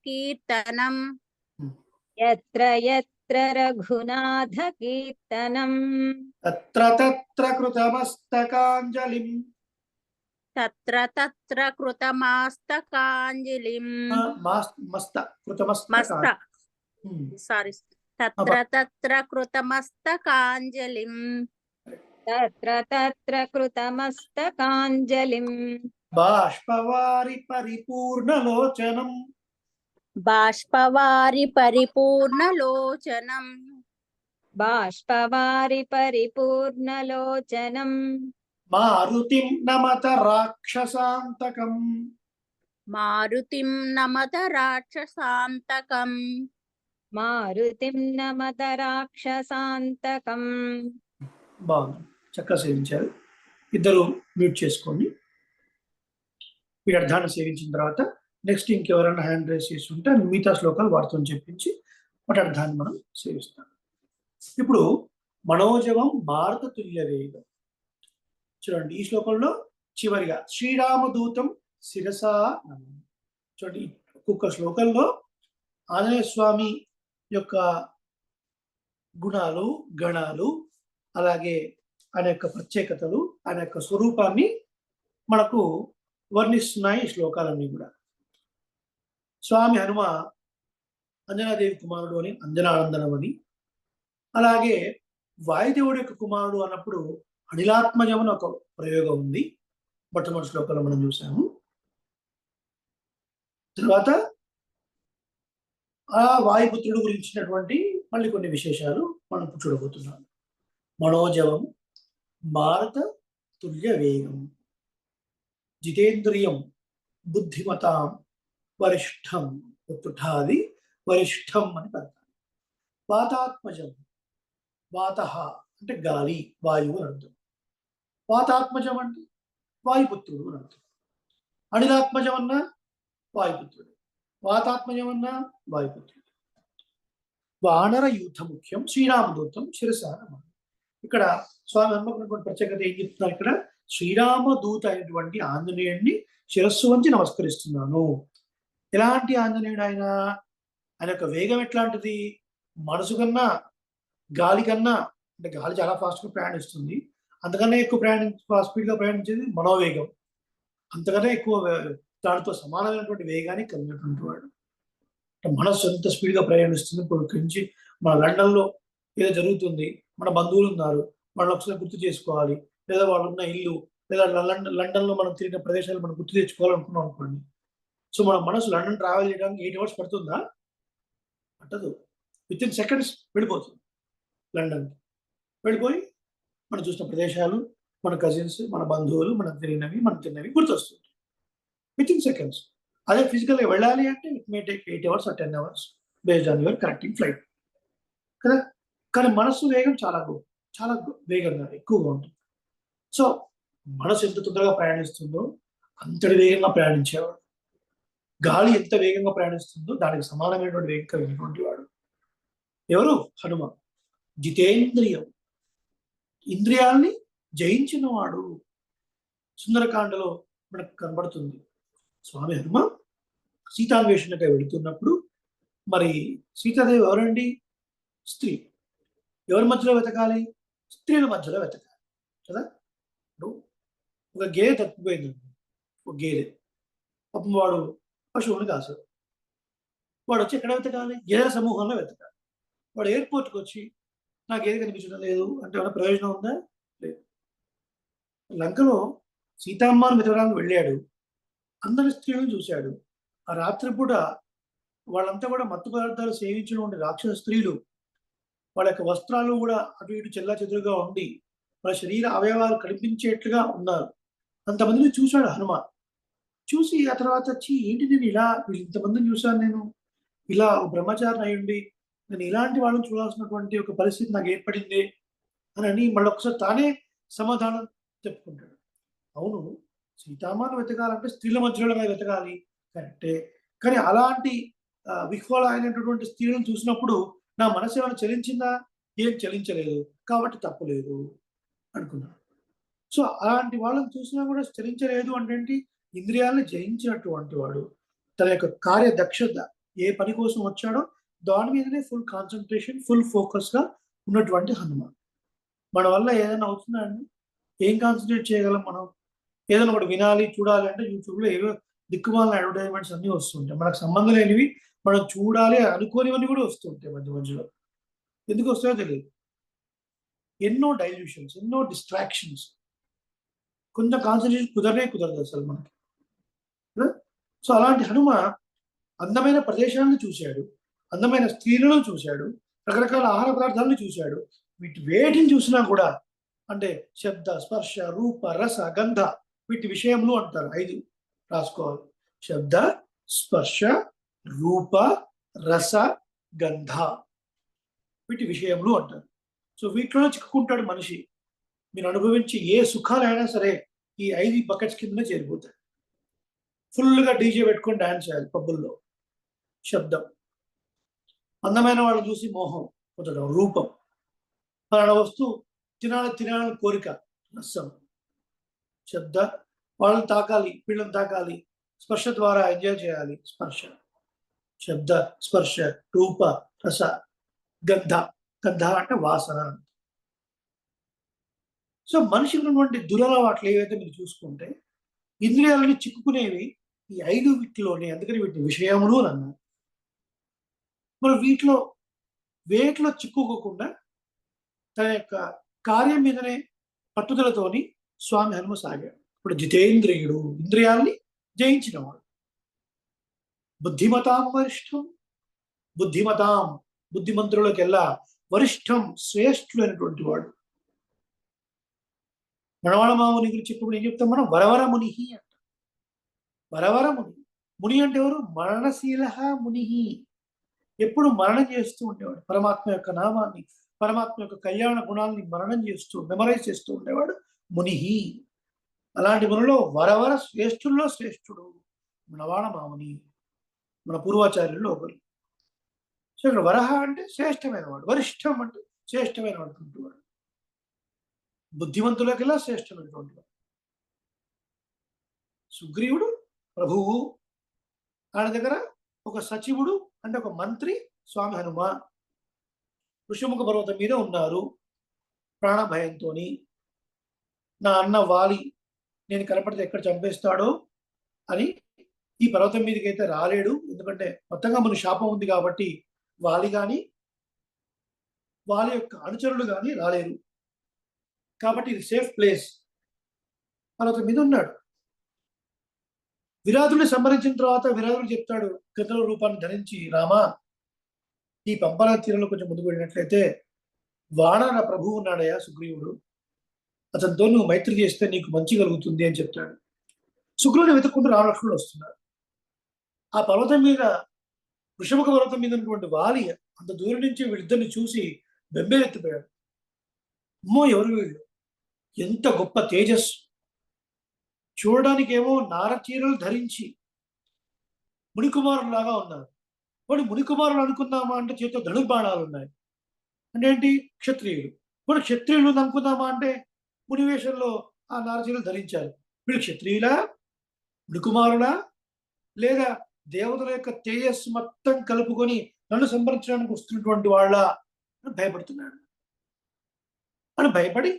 కీర్తనం. యత్ర యత్ర రఘునాథ కీర్తనం. తత్ర తత్ర కృతమస్తకాంజలిం. తత్ర తత్ర కృతమస్తకాంజలిం. సారీ. తత్ర తత్ర కృతమస్తకాంజలిం. తత్ర తత్ర కృతమస్తకాంజలిం. బాష్పవారి పరిపూర్ణలోచనం. బాష్పవారి పరిపూర్ణలోచనం. బాష్పవారి పరిపూర్ణలోచనం. మారుతిం నమత రాక్షసాంతకం. మారుతిం నమత రాక్షసాంతకం. మారుతిం నమత రాక్షసాంతకం. బాగుంది, చక్కగా సేవించారు. ఇద్దరు మ్యూట్ చేసుకోండి. వీడి అర్థాన్ని సేవించిన తర్వాత నెక్స్ట్ ఇంకెవరైనా హ్యాండ్ రైస్ చేసి ఉంటే మిగతా శ్లోకాలు వాటితో చెప్పించి వాటి అర్థాన్ని మనం సేవిస్తాం. ఇప్పుడు మనోజవం భారత తుల్య వేగం. చూడండి, ఈ శ్లోకంలో చివరిగా శ్రీరామదూతం శిరసా నమామి. చూడండి, ఒక్కొక్క శ్లోకంలో ఆంజనేయ స్వామి యొక్క గుణాలు, గణాలు, అలాగే ఆయన యొక్క ప్రత్యేకతలు, ఆయన యొక్క స్వరూపాన్ని మనకు వర్ణిస్తున్నాయి ఈ శ్లోకాలన్నీ కూడా. స్వామి హనుమ అంజనాదేవి కుమారుడు అని అంజనానందనం అని, అలాగే వాయుదేవుడి యొక్క కుమారుడు అన్నప్పుడు అనిలాత్మజం అని ఒక ప్రయోగం ఉంది, మొట్టమొదటి శ్లోకంలో మనం చూసాము. తర్వాత ఆ వాయుపుత్రుడు గురించినటువంటి మళ్ళీ కొన్ని విశేషాలు మనం చూడబోతున్నాం. మనోజవం భారత తుల్య వేగం, జితేంద్రియం బుద్ధిమతాం వరిష్టం. ఉత్తుఠాది వరిష్టం అని పడతాం. వాతాత్మజం, వాత అంటే గాలి, వాయువు అని అర్థం. వాతాత్మజం అంటే వాయుపుత్రుడు అని అర్థం. అనిలాత్మజం అన్నా వాయుపుత్రుడు, వాతాత్మజం అన్నా వాయుపుత్రుడు. వానర యూథ ముఖ్యం శ్రీరామదూతం శిరసా నమామి. ఇక్కడ స్వామి హనుమకున్నటువంటి ప్రత్యేకత ఏం చెప్తున్నారు? ఇక్కడ శ్రీరామదూత అయినటువంటి ఆంజనేయుడిని శిరస్సు వంచి నమస్కరిస్తున్నాను. ఎలాంటి ఆంజనేయుడు ఆయన? ఆయన యొక్క వేగం ఎట్లాంటిది? మనసు కన్నా, గాలి కన్నా, అంటే గాలి చాలా ఫాస్ట్గా ప్రయాణిస్తుంది, అంతకన్నా ఎక్కువ స్పీడ్గా ప్రయాణించేది మనోవేగం. అంతకన్నా ఎక్కువ దానితో సమానమైనటువంటి వేగాన్ని కలిగినటువంటి వాడు. మనస్సు ఎంత స్పీడ్గా ప్రయాణిస్తుంది. ఇప్పుడు నుంచి మన లండన్లో ఏదో జరుగుతుంది, మన బంధువులు ఉన్నారు, వాళ్ళని ఒకసారి గుర్తు చేసుకోవాలి, లేదా వాళ్ళు ఉన్న ఇల్లు, లేదా లండన్లో మనం తిరిగిన ప్రదేశాలు మనం గుర్తు తెచ్చుకోవాలనుకున్నాం అనుకోండి. సో మన మనసు లండన్ ట్రావెల్ చేయడానికి 8 hours పడుతుందా? పట్టదు. విత్ ఇన్ సెకండ్స్ వెళ్ళిపోతుంది లండన్కి. వెళ్ళిపోయి మనం చూసిన ప్రదేశాలు, మన కజిన్స్, మన బంధువులు, మనం తిరిగినవి, మనం తిన్నవి గుర్తొస్తుంది విత్ ఇన్ సెకండ్స్. అదే ఫిజికల్గా వెళ్ళాలి అంటే it may take 8 hours or 10 hours based on your connecting flight కదా. కానీ మనస్సు వేగం చాలా వేగంగా ఎక్కువగా ఉంటుంది. సో మనసు ఎంత తొందరగా ప్రయాణిస్తుందో అంతటి వేగంగా ప్రయాణించేవాడు. గాలి ఎంత వేగంగా ప్రయాణిస్తుందో దానికి సమానమైనటువంటి వేగం కలిగినటువంటి వాడు ఎవరు? హనుమ. జితేంద్రియం, ఇంద్రియాల్ని జయించిన వాడు. సుందరకాండలో మనకు కనబడుతుంది. స్వామి హనుమ సీతాన్వేషణగా వెళుతున్నప్పుడు, మరి సీతాదేవి ఎవరండి? స్త్రీ. ఎవరి మధ్యలో వెతకాలి? స్త్రీల మధ్యలో వెతకాలి కదా. ఒక గేదె తప్పిపోయింది, ఒక గేదె. పాపం వాడు పశువుని కాసాడు. వాడు వచ్చి ఎక్కడ వెతకాలి? గేదె సమూహంలో వెతకాలి. వాడు ఎయిర్పోర్ట్కి వచ్చి నాకు ఏది కనిపించడం లేదు అంటే ఏమైనా ప్రయోజనం ఉందా? లేదు. లంకలో సీతామ్మను వెతకడానికి వెళ్ళాడు, అందరి స్త్రీలను చూశాడు. ఆ రాత్రిపూట వాళ్ళంతా కూడా మత్తు పదార్థాలు సేవించినటువంటి రాక్షస స్త్రీలు, వాళ్ళ యొక్క వస్త్రాలు కూడా అటు ఇటు చెల్లా చెదురుగా ఉండి వాళ్ళ శరీర అవయవాలు కనిపించేట్లుగా ఉన్నారు. అంతమందిని చూశాడు హనుమ. చూసి ఆ తర్వాత వచ్చి ఏంటి నేను ఇలా ఇంతమందిని చూశాను, నేను ఇలా బ్రహ్మచారిని అయ్యుండి నేను ఇలాంటి వాళ్ళని చూడాల్సినటువంటి ఒక పరిస్థితి నాకు ఏర్పడింది అని మళ్ళీ ఒకసారి తానే సమాధానం చెప్పుకుంటాడు. అవును, సీతామాను వెతకాలంటే స్త్రీల మధ్యలో వెతకాలి, కరెక్టే. కానీ అలాంటి విహ్వల అయినటువంటి స్త్రీలను చూసినప్పుడు నా మనసు ఏమైనా చలించిందా? ఏం చలించలేదు, కాబట్టి తప్పులేదు అనుకున్నాడు. సో అలాంటి వాళ్ళని చూసినా కూడా చలించలేదు అంటే ఇంద్రియాలను జయించినటువంటి వాడు. తన యొక్క కార్యదక్షత, ఏ పని కోసం వచ్చాడో దాని మీదనే ఫుల్ కాన్సన్ట్రేషన్, ఫుల్ ఫోకస్గా ఉన్నటువంటి హనుమ. మన వల్ల ఏదైనా అవుతుందా అండి? ఏం కాన్సన్ట్రేట్ చేయగలం మనం? ఏదైనా ఒకటి వినాలి, చూడాలి అంటే యూట్యూబ్లో ఏవో దిక్కుమాలిన అడ్వర్టైజ్మెంట్స్ అన్నీ వస్తుంటాయి. మనకు సంబంధం లేనివి, మనం చూడాలి అనుకోనివన్నీ కూడా వస్తుంటాయి మధ్యలో. ఎందుకు వస్తాయో తెలియదు. ఎన్నో డైల్యూషన్స్, ఎన్నో డిస్ట్రాక్షన్స్. కొంచెం కాన్సన్ట్రేషన్ కుదరదు అసలు మనకి. సో అలాంటి హనుమ అందమైన ప్రదేశాలను చూశాడు, అందమైన స్త్రీలను చూశాడు, రకరకాల ఆహార పదార్థాలను చూశాడు. వేటిని చూసినా కూడా అంటే శబ్ద, స్పర్శ, రూప, రస, గంధ, వీటి విషయంలో అంటారు. 5 రాసుకోవాలి. శబ్ద, స్పర్శ, రూప, రస, గంధ, వీటి విషయంలో అంటారు. సో వీటిలో చిక్కుకుంటాడు మనిషి. మీరు అనుభవించి ఏ సుఖాలైనా సరే ఈ 5 బకెట్స్ కిందనే చేరిపోతాయి. ఫుల్గా డీజే పెట్టుకొని డాన్స్ చేయాలి పబ్బుల్లో. శబ్దం, అందమైన వాళ్ళని చూసి మోహం పొందడం. రూపం, పలానా వస్తువు తినాలని కోరిక, రసం. శబ్ద, వాళ్ళని తాకాలి, వీళ్ళని తాకాలి, స్పర్శ ద్వారా ఎంజాయ్ చేయాలి, స్పర్శ. శబ్ద, స్పర్శ, రూప, రస, గంధ. గంధ అంటే వాసన. సో మనిషికి ఉన్నటువంటి దురలవాట్లు ఏవైతే మీరు చూసుకుంటే ఇంద్రియాలని చిక్కుకునేవి ఈ 5 వీటిలోనే. అందుకని వీటిని విషయములు అని అన్నారు. మరి వేటిలో చిక్కుకోకుండా తన యొక్క కార్యం మీదనే పట్టుదలతోని స్వామి హనుమ సాగాడు. ఇప్పుడు జితేంద్రియుడు, ఇంద్రియాల్ని జయించినవాడు. బుద్ధిమతాం వరిష్టం, బుద్ధిమంతులకెల్లా వరిష్టం, శ్రేష్ఠుడైనటువంటి వాడు. మనవాళ మాముని గురించి ఇప్పుడు ఏం చెప్తాం మనం? వరవర ముని అంట. వరవర ముని. ముని అంటే ఎవరు? మరణశీల ముని. ఎప్పుడు మరణం చేస్తూ ఉండేవాడు. పరమాత్మ యొక్క నామాన్ని, పరమాత్మ యొక్క కళ్యాణ గుణాలని మరణం చేస్తూ, మెమరైజ్ చేస్తూ ఉండేవాడు ముని. అలాంటి మునిలో వరవర శ్రేష్ఠుల్లో శ్రేష్ఠుడు మనవాళ మాముని, మన పూర్వాచార్యుల్లో ఒకరు. సో ఇక్కడ వరహ అంటే శ్రేష్టమైన వాడు, వరిష్టం అంటే శ్రేష్టమైన వాడు, బుద్ధిమంతులకెల్లా శ్రేష్టమైనటువంటి వాడు. సుగ్రీవుడు ప్రభువు, ఆయన దగ్గర ఒక సచివుడు అంటే ఒక మంత్రి స్వామి హనుమ. ఋషిముఖ పర్వతం మీద ఉన్నారు ప్రాణభయంతో. నా అన్న వాలి నేను కనపడితే ఎక్కడ చంపేస్తాడో అని ఈ పర్వతం మీదకి అయితే రాలేడు, ఎందుకంటే మొత్తంగా మన శాపం ఉంది కాబట్టి వాలి కానీ వాళ్ళ యొక్క అనుచరులు కానీ రాలేరు, కాబట్టి ఇది సేఫ్ ప్లేస్. పర్వతం మీద ఉన్నాడు. విరాధుడిని సంహరించిన తర్వాత విరాధుడు చెప్తాడు గతుల రూపాన్ని ధరించి, రామా ఈ పంపన తీరంలో కొంచెం ముందుకు వెళ్ళినట్లయితే వానర ప్రభువు ఉన్నాడయ్యా సుగ్రీవుడు, అతనితో నువ్వు మైత్రి చేస్తే నీకు మంచి కలుగుతుంది అని చెప్తాడు. సుగ్రీవుని వెతుక్కుంటూ రామలక్ష్మణుడు వస్తున్నారు. ఆ పర్వతం మీద, వృషముఖ పర్వతం మీద ఉన్నటువంటి వాలి అంత దూరం నుంచి వీళ్ళిద్దరిని చూసి బెంబేలెత్తిపోయాడు. అమ్మో ఎవరు వీళ్ళు, ఎంత గొప్ప తేజస్సు, చూడడానికేమో నారచీరలు ధరించి మునికుమారులాగా ఉన్నారు. వాడు మునికుమారులు అనుకుందామా అంటే చేతితో ధనుర్బాణాలు ఉన్నాయి, అంటే ఏంటి క్షత్రియులు. వాడు క్షత్రియులు అనుకుందామా అంటే మునివేషంలో ఆ నారచీరలు ధరించారు. వీళ్ళు క్షత్రియులా, మునికుమారులా, లేదా దేవతల యొక్క తేజస్సు మొత్తం కలుపుకొని నన్ను సంహరించడానికి వస్తున్నటువంటి వాళ్ళ అని భయపడుతున్నాడు. అని భయపడి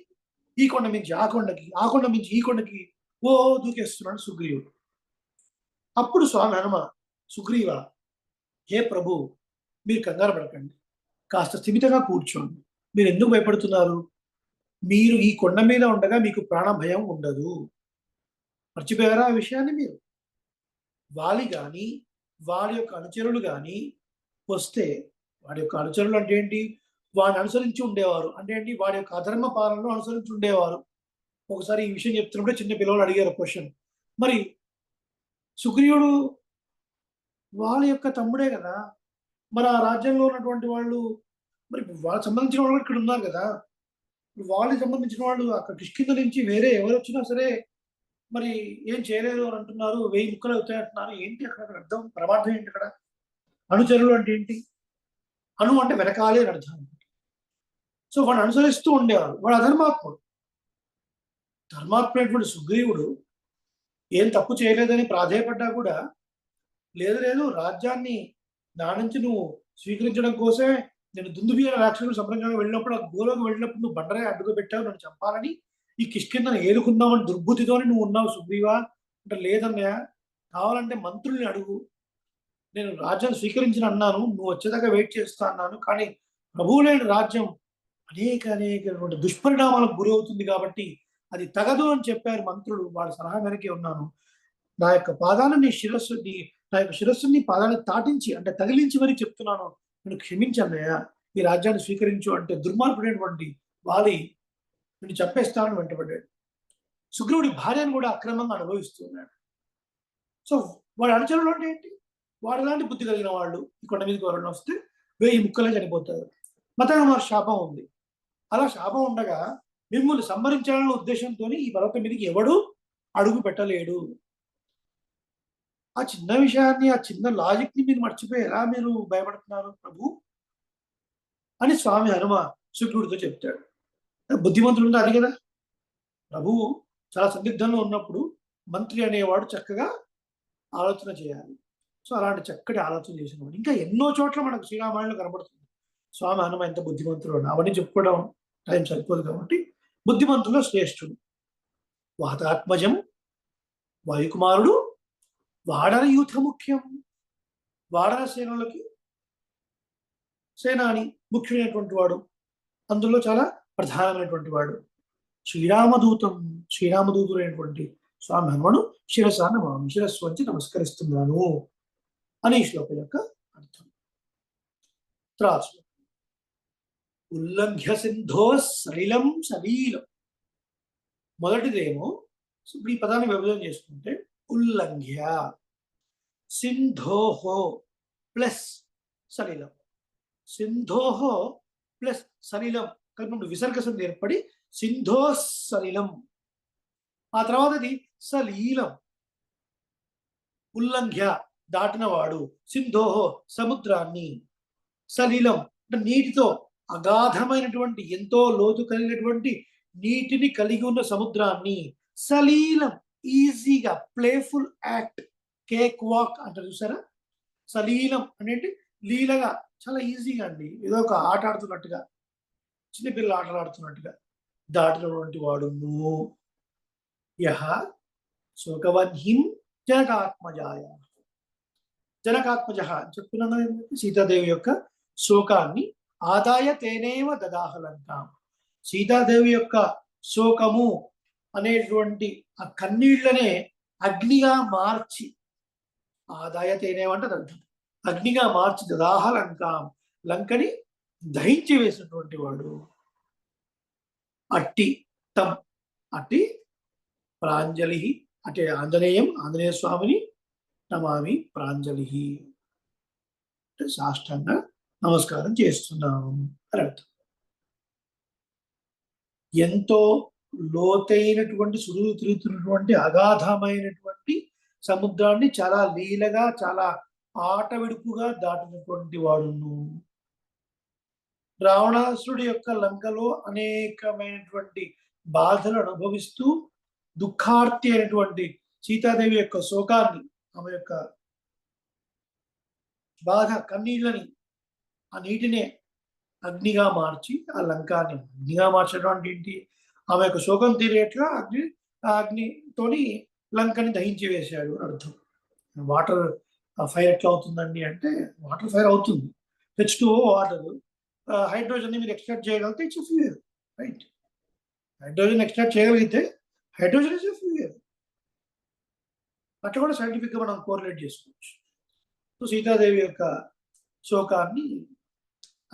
ఈ కొండ మించి ఆ కొండకి, ఆ కొండ మించి ఈ కొండకి ఓ దూకేస్తున్నాడు సుగ్రీవుడు. అప్పుడు స్వామి హనుమ, సుగ్రీవ, హే ప్రభు మీరు కంగారు పడకండి, కాస్త స్థిమితంగా కూర్చోండి. మీరు ఎందుకు భయపడుతున్నారు? మీరు ఈ కొండ మీద ఉండగా మీకు ప్రాణ భయం ఉండదు. మర్చిపోయారా ఆ విషయాన్ని మీరు? వాలి కానీ వాడి యొక్క అనుచరులు కానీ వస్తే, వాడి యొక్క అనుచరులు అంటే ఏంటి? వాడిని అనుసరించి ఉండేవారు, అంటే ఏంటి? వాడి యొక్క అధర్మ పాలనను అనుసరించి ఉండేవారు. ఒకసారి ఈ విషయం చెప్తున్నప్పుడు చిన్న పిల్లలు అడిగారు క్వశ్చన్, మరి సుగ్రీవుడు వాళ్ళ యొక్క తమ్ముడే కదా, మరి ఆ రాజ్యంలో ఉన్నటువంటి వాళ్ళు, మరి వాళ్ళకి సంబంధించిన వాళ్ళు ఇక్కడ ఉన్నారు కదా, వాళ్ళకి సంబంధించిన వాళ్ళు అక్కడ కిష్కింద నుంచి వేరే ఎవరు వచ్చినా సరే మరి ఏం చేయలేదు అని అంటున్నారు, 1000 ముక్కలు అవుతాయి అంటున్నారు. ఏంటి అక్కడ అర్థం, ప్రమాదం ఏంటి అక్కడ? అనుచరులు అంటే ఏంటి? అను అంటే వెనకాలే అని అర్థం. సో వాడు అనుసరిస్తూ ఉండేవారు, వాడు అధర్మాత్ముడు. ధర్మాత్మైనటువంటి సుగ్రీవుడు ఏం తప్పు చేయలేదని ప్రాధేయపడ్డా కూడా, లేదు లేదు రాజ్యాన్ని నా నుంచి నువ్వు స్వీకరించడం కోసమే నేను దుందుబి అనే రాక్షసుడు సంప్రదాయంగా వెళ్ళినప్పుడు, ఆ గోలోకి వెళ్ళినప్పుడు నువ్వు బండరే అడ్డుగా పెట్టావు, నన్ను చంపాలని, ఈ కిష్కిందను ఏలుకుందామని దుర్బుద్ధితోని నువ్వు ఉన్నావు సుగ్రీవా అంటే, లేదన్నయ్య కావాలంటే మంత్రుల్ని అడుగు, నేను రాజ్యాన్ని స్వీకరించిన అన్నాను, నువ్వు వచ్చేదాకా వెయిట్ చేస్తా అన్నాను, కానీ ప్రభువు లేని రాజ్యం అనేక దుష్పరిణామాలకు గురి అవుతుంది కాబట్టి అది తగదు అని చెప్పారు మంత్రులు. వాళ్ళ సలహా మేరకే ఉన్నాను. నా యొక్క పాదాలను నా యొక్క శిరస్సుని పాదాన్ని తాటించి అంటే తగిలించి మరీ చెప్తున్నాను, నేను క్షమించన్నయ్య, ఈ రాజ్యాన్ని స్వీకరించు అంటే దుర్మార్గుడైనటువంటి వాలి నిన్ను చంపేస్తానని వెంటబడ్డాడు. సుగ్రీవుడి భార్యను కూడా అక్రమంగా అనుభవిస్తున్నాడు. సో వాడి అనుచరులు అంటే ఏంటి? వాడు ఎలాంటి బుద్ధి కలిగిన వాళ్ళు ఈ కొండ మీదకి ఎవరైనా వస్తే 1000 ముక్కలే చనిపోతారు. మతంగా శాపం ఉంది. అలా శాపం ఉండగా మిమ్మల్ని సంహరించాలన్న ఉద్దేశంతో ఈ పర్వతం మీదకి ఎవడు అడుగు పెట్టలేడు. ఆ చిన్న విషయాన్ని, ఆ చిన్న లాజిక్ ని మీరు మర్చిపోయి ఎలా మీరు భయపడుతున్నారు ప్రభు అని స్వామి హనుమ సుగ్రీవుడితో చెప్తాడు. బుద్ధిమంతుడు ఉంది అది కదా, ప్రభువు చాలా సందిగ్ధంలో ఉన్నప్పుడు మంత్రి అనేవాడు చక్కగా ఆలోచన చేయాలి. సో అలాంటి చక్కటి ఆలోచన చేసినవాడు ఇంకా ఎన్నో చోట్ల మనకు శ్రీరామాయణంలో కనబడుతుంది. స్వామి హనుమ ఎంత బుద్ధిమంతుడు, అవన్నీ చెప్పుకోవడం టైం సరిపోదు కాబట్టి బుద్ధిమంతుల్లో శ్రేష్ఠుడు. వాతాత్మజం వాయుకుమారుడు, వాడర యూథ ముఖ్యం, వాడర సేనలకి సేనాని ముఖ్యమైనటువంటి వాడు, అందులో చాలా ప్రధానమైనటువంటి వాడు. శ్రీరామదూతుడైనటువంటి స్వామి హనుమను శిరస్సు వంచి నమస్కరిస్తున్నాను అని ఈ శ్లోకం యొక్క అర్థం. తర్వాత ఉల్లంఘ్య సింధో సలిలం సలీలం. మొదటిదేమో ఇప్పుడు ఈ పదాన్ని విభజన చేసుకుంటే ఉల్లంఘ్య సింధోహో ప్లస్ సలిలం, సింధోహో ప్లస్ సలిలం కలిపి విసర్గ సంధి ఏర్పడి సింధో సలిలం. ఆ తర్వాతది సలీలం, ఉల్లంఘ్య దాటినవాడు, సింధోహో సముద్రాన్ని, సలీలం అంటే నీటితో అగాధమైనటువంటి ఎంతో లోతు కలిగినటువంటి నీటిని కలిగి ఉన్న సముద్రాన్ని. సలీలం ఈజీగా ప్లేఫుల్ యాక్ట్, కేక్ వాక్ అంటారు చూసారా. సలీలం అంటే లీలగా చాలా ఈజీగా అండి, ఏదో ఒక ఆట ఆడుతున్నట్టుగా, చిన్నపిల్లలు ఆటలు ఆడుతున్నట్టుగా దాటినటువంటి వాడు నువ్వు. యహ శోకవన్హిం జనకాత్మజాయ. జనకాత్మజ అని చెప్పుకున్నాను ఏంటంటే సీతాదేవి యొక్క శోకాన్ని ఆదాయ తేనేవ దదాహలంకాం. సీతాదేవి యొక్క శోకము అనేటువంటి ఆ కన్నీళ్లనే అగ్నిగా మార్చి, ఆదాయ తేనేవంటే అర్థం, అగ్నిగా మార్చి దదాహ లంకాం, లంకని దహించి వేసినటువంటి వాడు. అట్టి తం అట్టి ప్రాంజలి, అంటే ఆంజనేయ స్వామిని నమామి ప్రాంజలి అంటే సాష్టాంగ నమస్కారం చేస్తున్నాము అని అర్థం. ఎంతో లోతైనటువంటి సుడులు తిరుగుతున్నటువంటి అగాధమైనటువంటి సముద్రాన్ని చాలా లీలగా, చాలా ఆటవిడుపుగా దాటినటువంటి వాడును. రావణాసురుడి యొక్క లంకలో అనేకమైనటువంటి బాధలు అనుభవిస్తూ దుఃఖార్తి అయినటువంటి సీతాదేవి యొక్క శోకాన్ని, ఆమె యొక్క బాధ కన్నీళ్ళని, ఆ నీటినే అగ్నిగా మార్చి ఆ లంకాన్ని అగ్నిగా మార్చడం అంటే ఏంటి? ఆమె యొక్క శోకం తీరేట్లా అగ్నితోని లంకని దహించి వేశాడు అర్థం. వాటర్ ఫైర్ ఎట్లా అవుతుందండి అంటే, వాటర్ ఫైర్ అవుతుంది. H2O వాటర్, హైడ్రోజన్ని మీరు ఎక్స్ట్రాక్ట్ చేయగలిగితే it's fuel, right? Hydrogen extract చేయగలిగితే హైడ్రోజన్ ఇస్ ఫ్యూయల్. అట్లా కూడా సైంటిఫిక్గా మనం కోరిలేట్ చేసుకోవచ్చు. సో సీతాదేవి యొక్క శోకాన్ని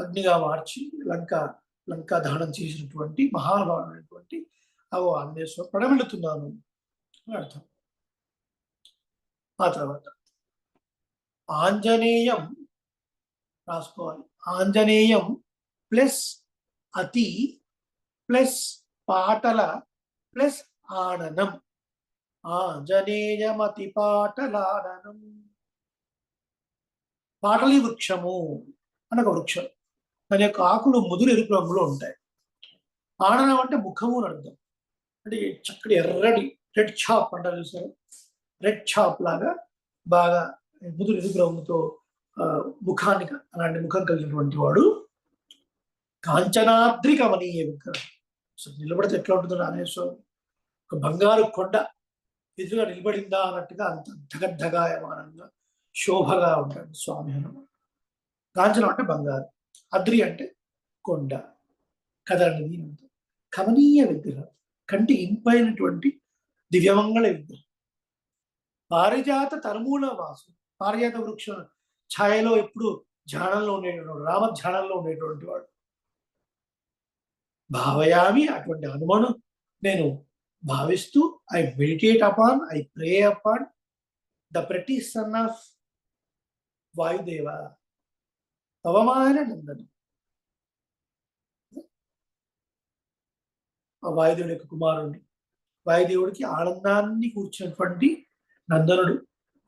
అగ్నిగా మార్చి లంకా దహనం చేసినటువంటి మహానుభావుడైనటువంటి ఆంజనేయ ప్రణమిల్లుతున్నాను అని అర్థం. ఆ తర్వాత ఆంజనేయం రాసుకోవాలి. ఆంజనేయం ప్లస్ అతి ప్లస్ పాటల ప్లస్ ఆననం. ఆంజనేయమతి పాటలాడనం. పాటలి వృక్షము అని ఒక వృక్షం, దాని యొక్క ఆకులు ముదురు ఎరుపు రంగులో ఉంటాయి. ఆననం అంటే ముఖము అని అర్థం. అంటే చక్కటి ఎర్రటి రెడ్ చాప్ అంటారు చూసారు, రెడ్ చాప్ లాగా బాగా ముదురు ఎరుపు రంగుతో ముఖానికి అలాంటి ముఖం కలిగినటువంటి వాడు. కాంచనాద్రి కమనీయ విగ్రహం. సో నిలబడితే ఎట్లా ఉంటుందో ఆంజనేయస్వామి, ఒక బంగారు కొండ ఎదురుగా నిలబడిందా అన్నట్టుగా అంత ధగద్ధగాయమానంగా శోభగా ఉంటాడు స్వామి హనుమ. కాంచనం అంటే బంగారు, అద్రి అంటే కొండ, కదలనిది అంటారు. కమనీయ విగ్రహం, కంటి ఇంపైనటువంటి దివ్యమంగళ విగ్రహం. పారిజాత తరుమూల వాసు, పారిజాత వృక్షం ఛాయలో ఎప్పుడు ధ్యానంలో ఉండేటువంటి, రామ ధ్యానంలో ఉండేటువంటి వాడు. భావయామి, అటువంటి హనుమను నేను భావిస్తూ, I meditate upon, I pray upon the ప్రతి సన్ ఆఫ్ వాయుదేవ పవమాన నందనం. ఆ వాయుదేవుడి యొక్క కుమారుణ్ణి, వాయుదేవుడికి ఆనందాన్ని కూర్చున్నటువంటి నందనుడు,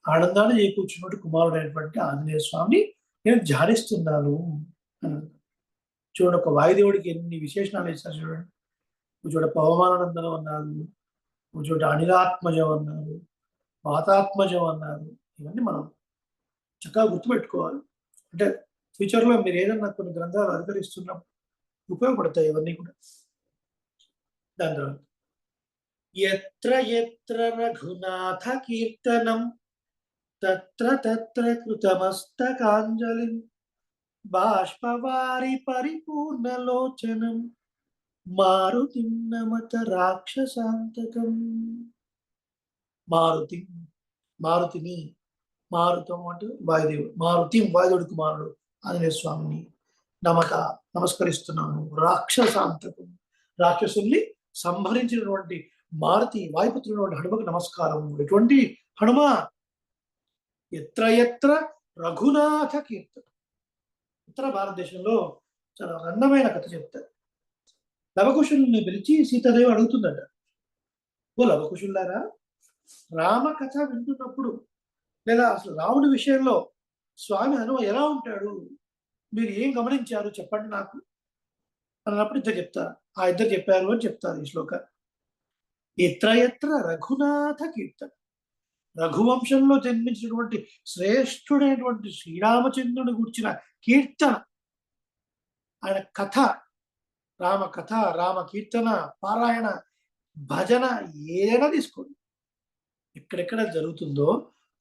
ఆనందాన్ని చేకూర్చున్నటువంటి కుమారుడైనటువంటి ఆంజనేయ స్వామిని నేను ధ్యానిస్తున్నాను అని. చూడండి, ఒక వాయుదేవుడికి ఎన్ని విశేషణాలు ఇస్తారు చూడండి. ఒక చోట పవమానందనం అన్నారు, ఒక చోట అనిలాత్మజం అన్నారు, మాతాత్మజం అన్నారు. ఇవన్నీ మనం చక్కగా గుర్తుపెట్టుకోవాలి. అంటే ఫ్యూచర్లో మీరు ఏదన్నా కొన్ని గ్రంథాలు అధికరిస్తున్నప్పుడు ఉపయోగపడతాయి ఇవన్నీ కూడా. దాని తర్వాత ఎత్ర ఎత్ర రఘునాథ కీర్తనం తత్ర తత్ర కృతమస్తకాంజలిం బాష్పవారి పరిపూర్ణలోచనం మారుతిం నమత రాక్షసాంతకం. మారుతిని, మారుతం అంటే వాయుదేవుడు, మారుతిం వాయుదేవుడి కుమారుడు ఆంజనేయ స్వామిని నమస్కరిస్తున్నాను. రాక్షసాంతకం, రాక్షసుల్ని సంహరించినటువంటి మారుతి వాయుపుత్రుడు హనుమకు నమస్కారం. ఎటువంటి హనుమ? ఎత్ర ఎత్ర రఘునాథ కీర్తన. ఉత్తర భారతదేశంలో చాలా అందమైన కథ చెప్తారు. లవకుశుల్ని పిలిచి సీతాదేవి అడుగుతుందట, ఓ లవకుశుల్లారా, రామ కథ వింటున్నప్పుడు లేదా అసలు రాముడి విషయంలో స్వామి హనుమ ఎలా ఉంటాడు, మీరు ఏం గమనించారు చెప్పండి నాకు అన్నప్పుడు ఇద్దరు చెప్తారు. ఆ ఇద్దరు చెప్పారు అని చెప్తారు ఈ శ్లోక. ఎత్ర ఎత్ర రఘునాథ కీర్తన. రఘువంశంలో జన్మించినటువంటి శ్రేష్ఠుడైనటువంటి శ్రీరామచంద్రుని గురించిన కీర్తన, ఆయన కథ, రామ కథ, రామ కీర్తన, పారాయణ, భజన ఏదైనా తీసుకోండి. ఎక్కడెక్కడ జరుగుతుందో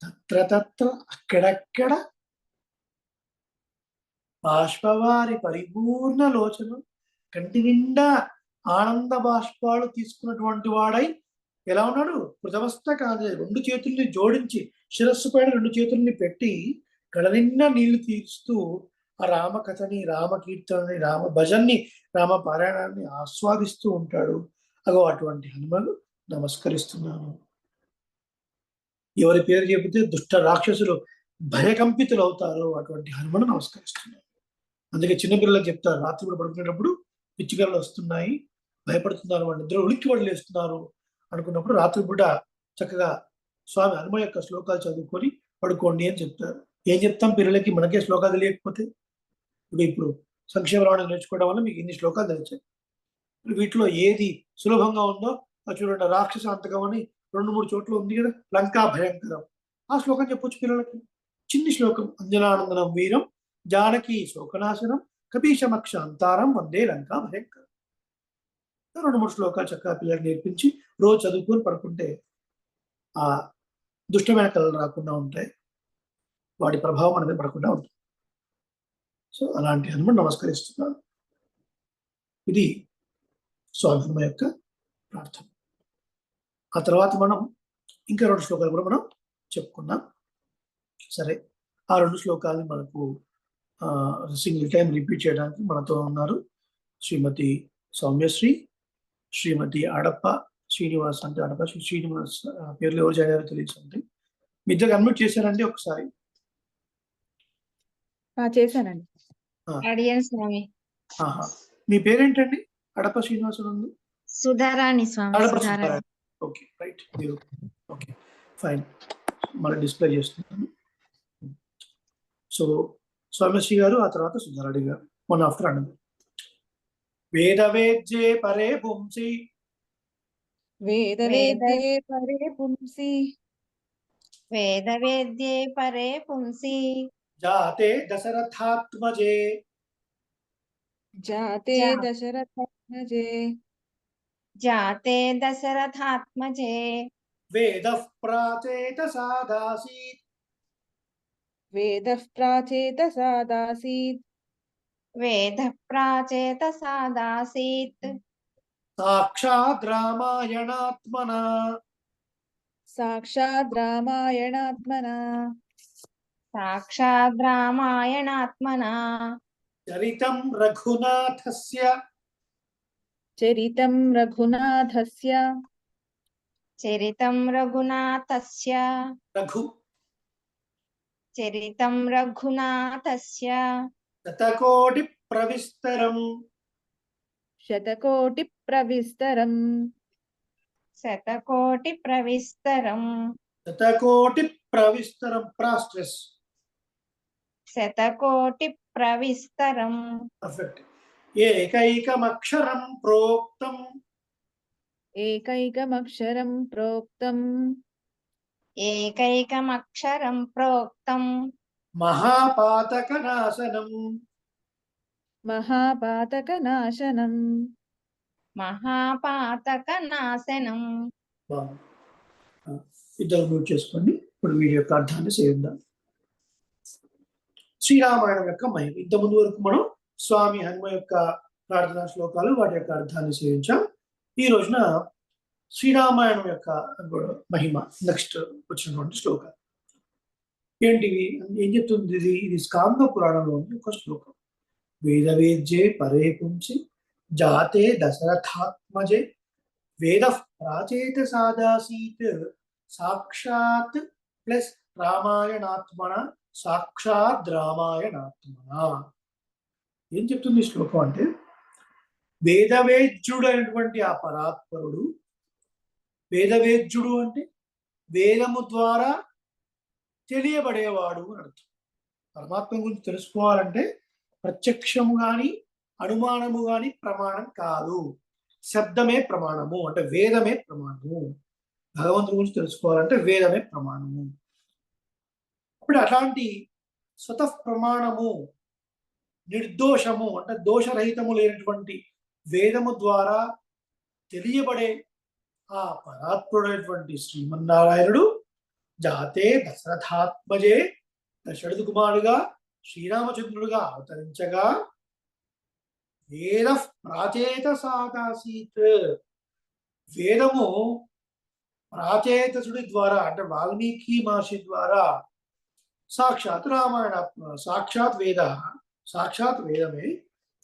తత్ర తత్ర అక్కడక్కడ బాష్పవారి పరిపూర్ణ లోచనం, కంటి నిండా ఆనంద బాష్పాలు తీసుకున్నటువంటి వాడై ఎలా ఉన్నాడు? కృతమస్తకాంజలి, 2 చేతుల్ని జోడించి శిరస్సు పైన 2 చేతుల్ని పెట్టి కళ్ళ నిండా నీళ్లు తీరుస్తూ ఆ రామకథని, రామకీర్తనని, రామ భజన్ని, రామ పారాయణాన్ని ఆస్వాదిస్తూ ఉంటాడు. అగో అటువంటి హనుమను నమస్కరిస్తున్నాను. ఎవరి పేరు చెబితే దుష్ట రాక్షసులు భయకంపితులు అవుతారో అటువంటి హనుమను నమస్కరిస్తున్నాను. అందుకే చిన్నపిల్లలకు చెప్తారు, రాత్రి కూడా పడుకునేటప్పుడు పిచ్చికలు వస్తున్నాయి, భయపడుతున్నారు, వాళ్ళు నిద్ర ఉలిక్కి పడలేస్తున్నారు అనుకున్నప్పుడు రాత్రిపూట చక్కగా స్వామి హనుమ యొక్క శ్లోకాలు చదువుకొని పడుకోండి అని చెప్తారు. ఏం చెప్తాం పిల్లలకి, మనకే శ్లోకాలు తెలియకపోతే? ఇప్పుడు సంక్షేమ రావడం నేర్చుకోవడం వల్ల మీకు ఇన్ని శ్లోకాలు తెలిసాయి. వీటిలో ఏది సులభంగా ఉందో అది చూడండి. రాక్షస అంతకం అని 2-3 చోట్ల ఉంది కదా, లంకా భయంకరం. ఆ శ్లోకం చెప్పొచ్చు పిల్లలకి. చిన్ని శ్లోకం, అంజనానందనం వీరం జానకి శోకనాశనం కపీశమక్ష అంతారం వందే లంకా భయంకరం. 2-3 శ్లోకాలు చక్కగా పిల్లలకు నేర్పించి రోజు చదువుకొని పడుకుంటే ఆ దుష్టమైన కళలు రాకుండా ఉంటాయి, వాటి ప్రభావం అనేది పడకుండా ఉంటుంది. సో అలాంటి హనుమను నమస్కరిస్తున్నాను. ఇది స్వామి హనుమ యొక్క ప్రార్థన. ఆ తర్వాత మనం ఇంకా 2 శ్లోకాలు కూడా మనం చెప్పుకున్నాం. సరే, ఆ 2 శ్లోకాలని మనకు సింగిల్ టైం రిపీట్ చేయడానికి మనతో ఉన్నారు శ్రీమతి సౌమ్యశ్రీ, శ్రీమతి అడప్ప శ్రీనివాస్. అంటే అడప్ప శ్రీనివాస్ పేర్లు ఎవరు చేయాలో తెలియదు. మీ ఇద్దరు అన్మ్యూట్ చేశారండి ఒకసారి? చేశానండి. అడిగాను స్వామి. మీ పేరేంటండి? అడప్ప శ్రీనివాస్ ఉంది, సుధారాణి స్వామి. సుధారాణి. Okay, right. మీరు ఓకే, ఫైన్. మళ్ళీ డిస్ప్లే చేస్తున్నాను. సో సౌమ్యశ్రీ గారు, ఆ తర్వాత సుధారాణి గారు, 1 after another. వేదవేద్యే పరే పుంసి, వేదవేద్యే పరే పుంసి, వేదవేద్యే పరే పుంసి, జాతే దశరథాత్మజే, జాతే దశరథాత్మజే, జాతే దశరథాత్మజే, వేదః ప్రాచేతసాదాసీత్, వేదః ప్రాచేతసాదాసీత్, వేదః ప్రాచేతసాదాసీత్, సాక్షాద్ రామాయణాత్మనా, సాక్షాద్ రామాయణాత్మనా, సాక్షాద్ రామాయణాత్మనా, చరితం రఘునాథస్య, చరితం రఘునాథస్య, చరితం రఘునాథస్య, రఘు చరితం రఘునాథస్య, శతకోటి ప్రవిస్తరం, శతకోటి ప్రవిస్తరం, శతకోటి ప్రవిస్తరం, శతకోటి ప్రవిస్తరం, ప్రాస్ట్రెస్, శతకోటి ప్రవిస్తరం, పర్ఫెక్ట్. ఏకైకమక్షరం ప్రోక్తం, ఏకైకమక్షరం ప్రోక్తం, ఏకైకమక్షరం ప్రోక్తం, మహాపాతకనాశనం, మహాపాతకనాశనం, మహాపాతకనాశనం. ఇద్దరు నోట్ చేసుకోండి. ఇప్పుడు వీడి యొక్క అర్థాన్ని సేవిద్దాం. శ్రీరామాయణం యొక్క మహిమ. ఇంతకుముందు వరకు మనం స్వామి హనుమ యొక్క ప్రార్థనా శ్లోకాలు, వాటి యొక్క అర్థాన్ని సేవించాం. ఈ రోజున శ్రీరామాయణం యొక్క మహిమ, నెక్స్ట్ వచ్చినటువంటి శ్లోకాలు ఏంటివి? ఏం చెప్తుంది ఇది? ఇది స్కాంద పురాణంలోని ఒక శ్లోకం. వేదవేద్యే పరే పుంసి, జాతే దశరథాత్మజే, వేద ప్రాచేతసాదాసీత్, సాక్షాత్ ప్లస్ రామాయణాత్మన, సాక్షాత్ రామాయణాత్మన. ఏం చెప్తుంది ఈ శ్లోకం అంటే, వేదవేద్యుడు అయినటువంటి ఆ పరాత్పరుడు, వేదవేద్యుడు అంటే వేదము ద్వారా తెలియబడేవాడు అని అర్థం. పరమాత్మ గురించి తెలుసుకోవాలంటే ప్రత్యక్షము గాని అనుమానము గాని ప్రమాణం కాదు, శబ్దమే ప్రమాణము, అంటే వేదమే ప్రమాణము. భగవంతుడి గురించి తెలుసుకోవాలంటే వేదమే ప్రమాణము. ఇప్పుడు అట్లాంటి స్వతః ప్రమాణము, నిర్దోషము అంటే దోషరహితము లేనటువంటి వేదము ద్వారా తెలియబడే ఆ పరాత్ముడైనటువంటి శ్రీమన్నారాయణుడు జాతే దశరథాత్మజే దశరథ కుమారుడుగా శ్రీరామచంద్రుడుగా అవతరించగా వేద ప్రాచేత సాదాసీత్ వేదము ప్రాచేతసుడి ద్వారా అంటే వాల్మీకి మహర్షి ద్వారా సాక్షాత్ రామాయణ సాక్షాత్ వేదమే